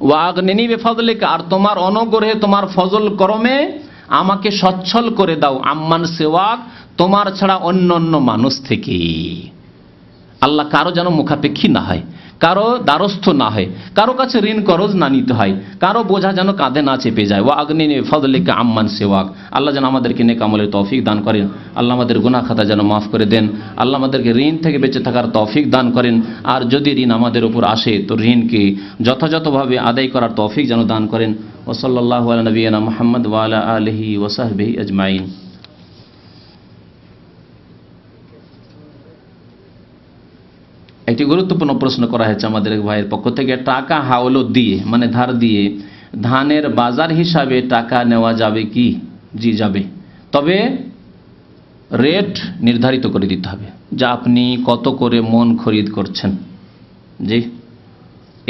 ওয়া আগনিনি বিফাদলিকা, আর তোমার অনুগ্রহে তোমার ফজল করমে আমাকে সচ্ছল করে দাও, আম্মান সিওয়াক তোমার ছাড়া অন্য অন্য মানুষ থেকে। আল্লাহ কারো যেন মুখাপেক্ষী না হয়, কারো দ্বারস্থ না হয়, কারো কাছে ঋণ করজ না নিতে হয়, কারো বোঝা যেন কাঁধে না চেপে যায়। ওয়া আগনিনি বিফাদলিকা আম্মান সিওয়াক। আল্লাহ যেন আমাদেরকে নেক আমলের তৌফিক দান করেন। আল্লাহ আমাদের গুনাহ খাতা যেন মাফ করে দেন। আল্লাহ আমাদেরকে ঋণ থেকে বেঁচে থাকার তৌফিক দান করেন। আর যদি ঋণ আমাদের উপর আসে তো ঋণকে যথাযথভাবে আদায় করার তৌফিক যেন দান করেন। ওয়া সাল্লাল্লাহু আলা নবিয়িনা মুহাম্মদ ওয়া আলা আলিহি ওয়া সাহবিহি আজমাইন। একটি গুরুত্বপূর্ণ প্রশ্ন করা হয়েছে আমাদের এক ভাইয়ের পক্ষ থেকে, টাকা হাওলত দিয়ে মানে ধার দিয়ে ধানের বাজার হিসাবে টাকা নেওয়া যাবে কি? জি যাবে, তবে রেট নির্ধারিত করে দিতে হবে, যা আপনি কত করে মন খরিদ করছেন। জি,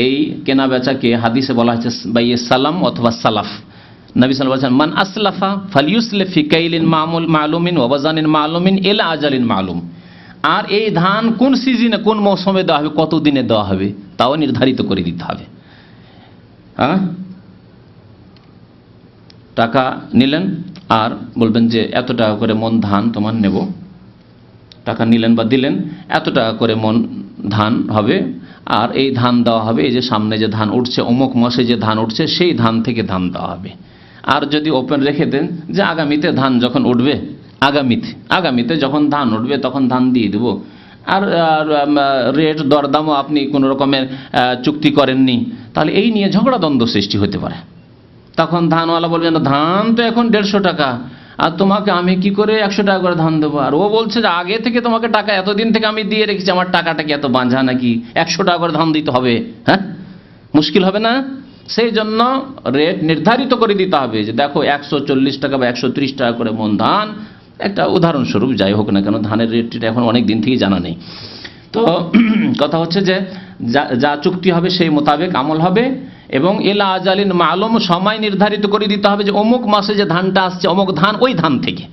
এই কেনা বেচাকে হাদিসে বলা হয়েছে বাইয়ে সালাম অথবা সালাফ। নবী সাল্লাল্লাহু আলাইহি ওয়াসাল্লাম মান আসলাফা ফালিউসলিফ ফি কাইলিন মালুমিন ওয়া ওয়াজানিন মালুমিন ইলা আজালিন মালুম। আর এই ধান কোন সিজনে কোন মৌসুমে দেওয়া হবে, কত দিনে দেওয়া হবে, তাও নির্ধারিত করে দিতে হবে। হ্যাঁ, টাকা নিলেন আর বলবেন যে এত টাকা করে মন ধান তোমার নেব, টাকা নিলেন বা দিলেন, এত টাকা করে মন ধান হবে, আর এই ধান দেওয়া হবে, এই যে সামনে যে ধান উঠছে অমুক মাসে যে ধান উঠছে সেই ধান থেকে ধান দেওয়া হবে। আর যদি ওপেন রেখে দেন যে আগামীতে ধান যখন উঠবে, আগামীতে যখন ধান উঠবে তখন ধান দিয়ে দেবো, আর রেট দরদামও আপনি কোনো রকমের চুক্তি করেননি, তাহলে এই নিয়ে ঝগড়া দ্বন্দ্ব সৃষ্টি হতে পারে। তখন ধানওয়ালা বলবে না, ধান তো এখন 150 টাকা, আর তোমাকে আমি কি করে 100 টাকা করে ধান দেবো? আর ও বলছে যে আগে থেকে তোমাকে টাকা এতদিন থেকে আমি দিয়ে রেখেছি, আমার টাকাটা কি এত বাঁঝা নাকি 100 টাকা করে ধান দিতে হবে? হ্যাঁ, মুশকিল হবে না? সেই জন্য রেট নির্ধারিত করে দিতে হবে যে দেখো 140 টাকা বা 130 টাকা করে মন ধান, একটা উদাহরণস্বরূপ যাই হোক না কেন, ধানের রেটটা এখন অনেক দিন থেকে জানা নেই। তো কথা হচ্ছে যে যা চুক্তি হবে সেই মোতাবেক আমল হবে, এবং এলা আজালিন মালুম সময় নির্ধারিত করে দিতে হবে যে অমুক মাসে যে ধানটা আসছে অমুক ধান, ওই ধান থেকে।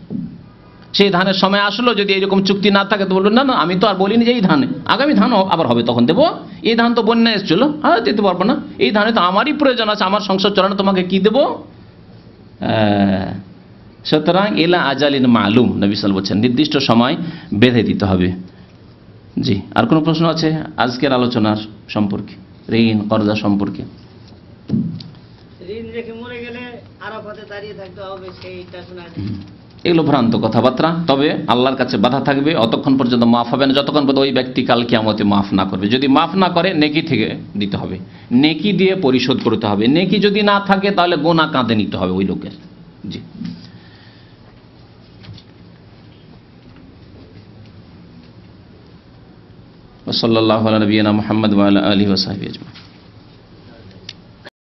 সেই ধানের সময় আসলো, যদি এরকম চুক্তি না থাকে তো বলবেন না না আমি তো আর বলিনি যে এই ধানে, আগামী ধান আবার হবে তখন দেবো, এই ধান তো বন্যা এসেছিল, হ্যাঁ দিতে পারবো না, এই ধানে তো আমারই প্রয়োজন আছে, আমার সংসার চালানো, তোমাকে কি দেবো? সুতরাং এলা আজালিন মালুম, নবী সাল্লাল্লাহু আলাইহি ওয়াসাল্লাম বলছেন নির্দিষ্ট সময় বেঁধে দিতে হবে। জি, আর কোনো প্রশ্ন আছে আজকের আলোচনার সম্পর্কে, ঋণ কর্জা সম্পর্কে? ঋণ রেখে মরে গেলে আরাফাতে দাঁড়িয়ে থাকতে হবে, সেইটা শোনা যায়। এগুলো ভ্রান্ত কথাবার্তা। তবে আল্লাহর কাছে বাধা থাকবে, অতক্ষণ পর্যন্ত মাফ হবে না যতক্ষণ পর্যন্ত ওই ব্যক্তি কাল কিয়ামতে মাফ না করবে। যদি মাফ না করে নেকি থেকে দিতে হবে, নেকি দিয়ে পরিশোধ করতে হবে। নেকি যদি না থাকে তাহলে গোনা কাঁধে নিতে হবে ওই লোকের। জি। সাল্লাল্লাহু আলা নবিয়িনা মুহাম্মদ ওয়া আলা আলিহি ওয়া সাহবিহি আজমাইন।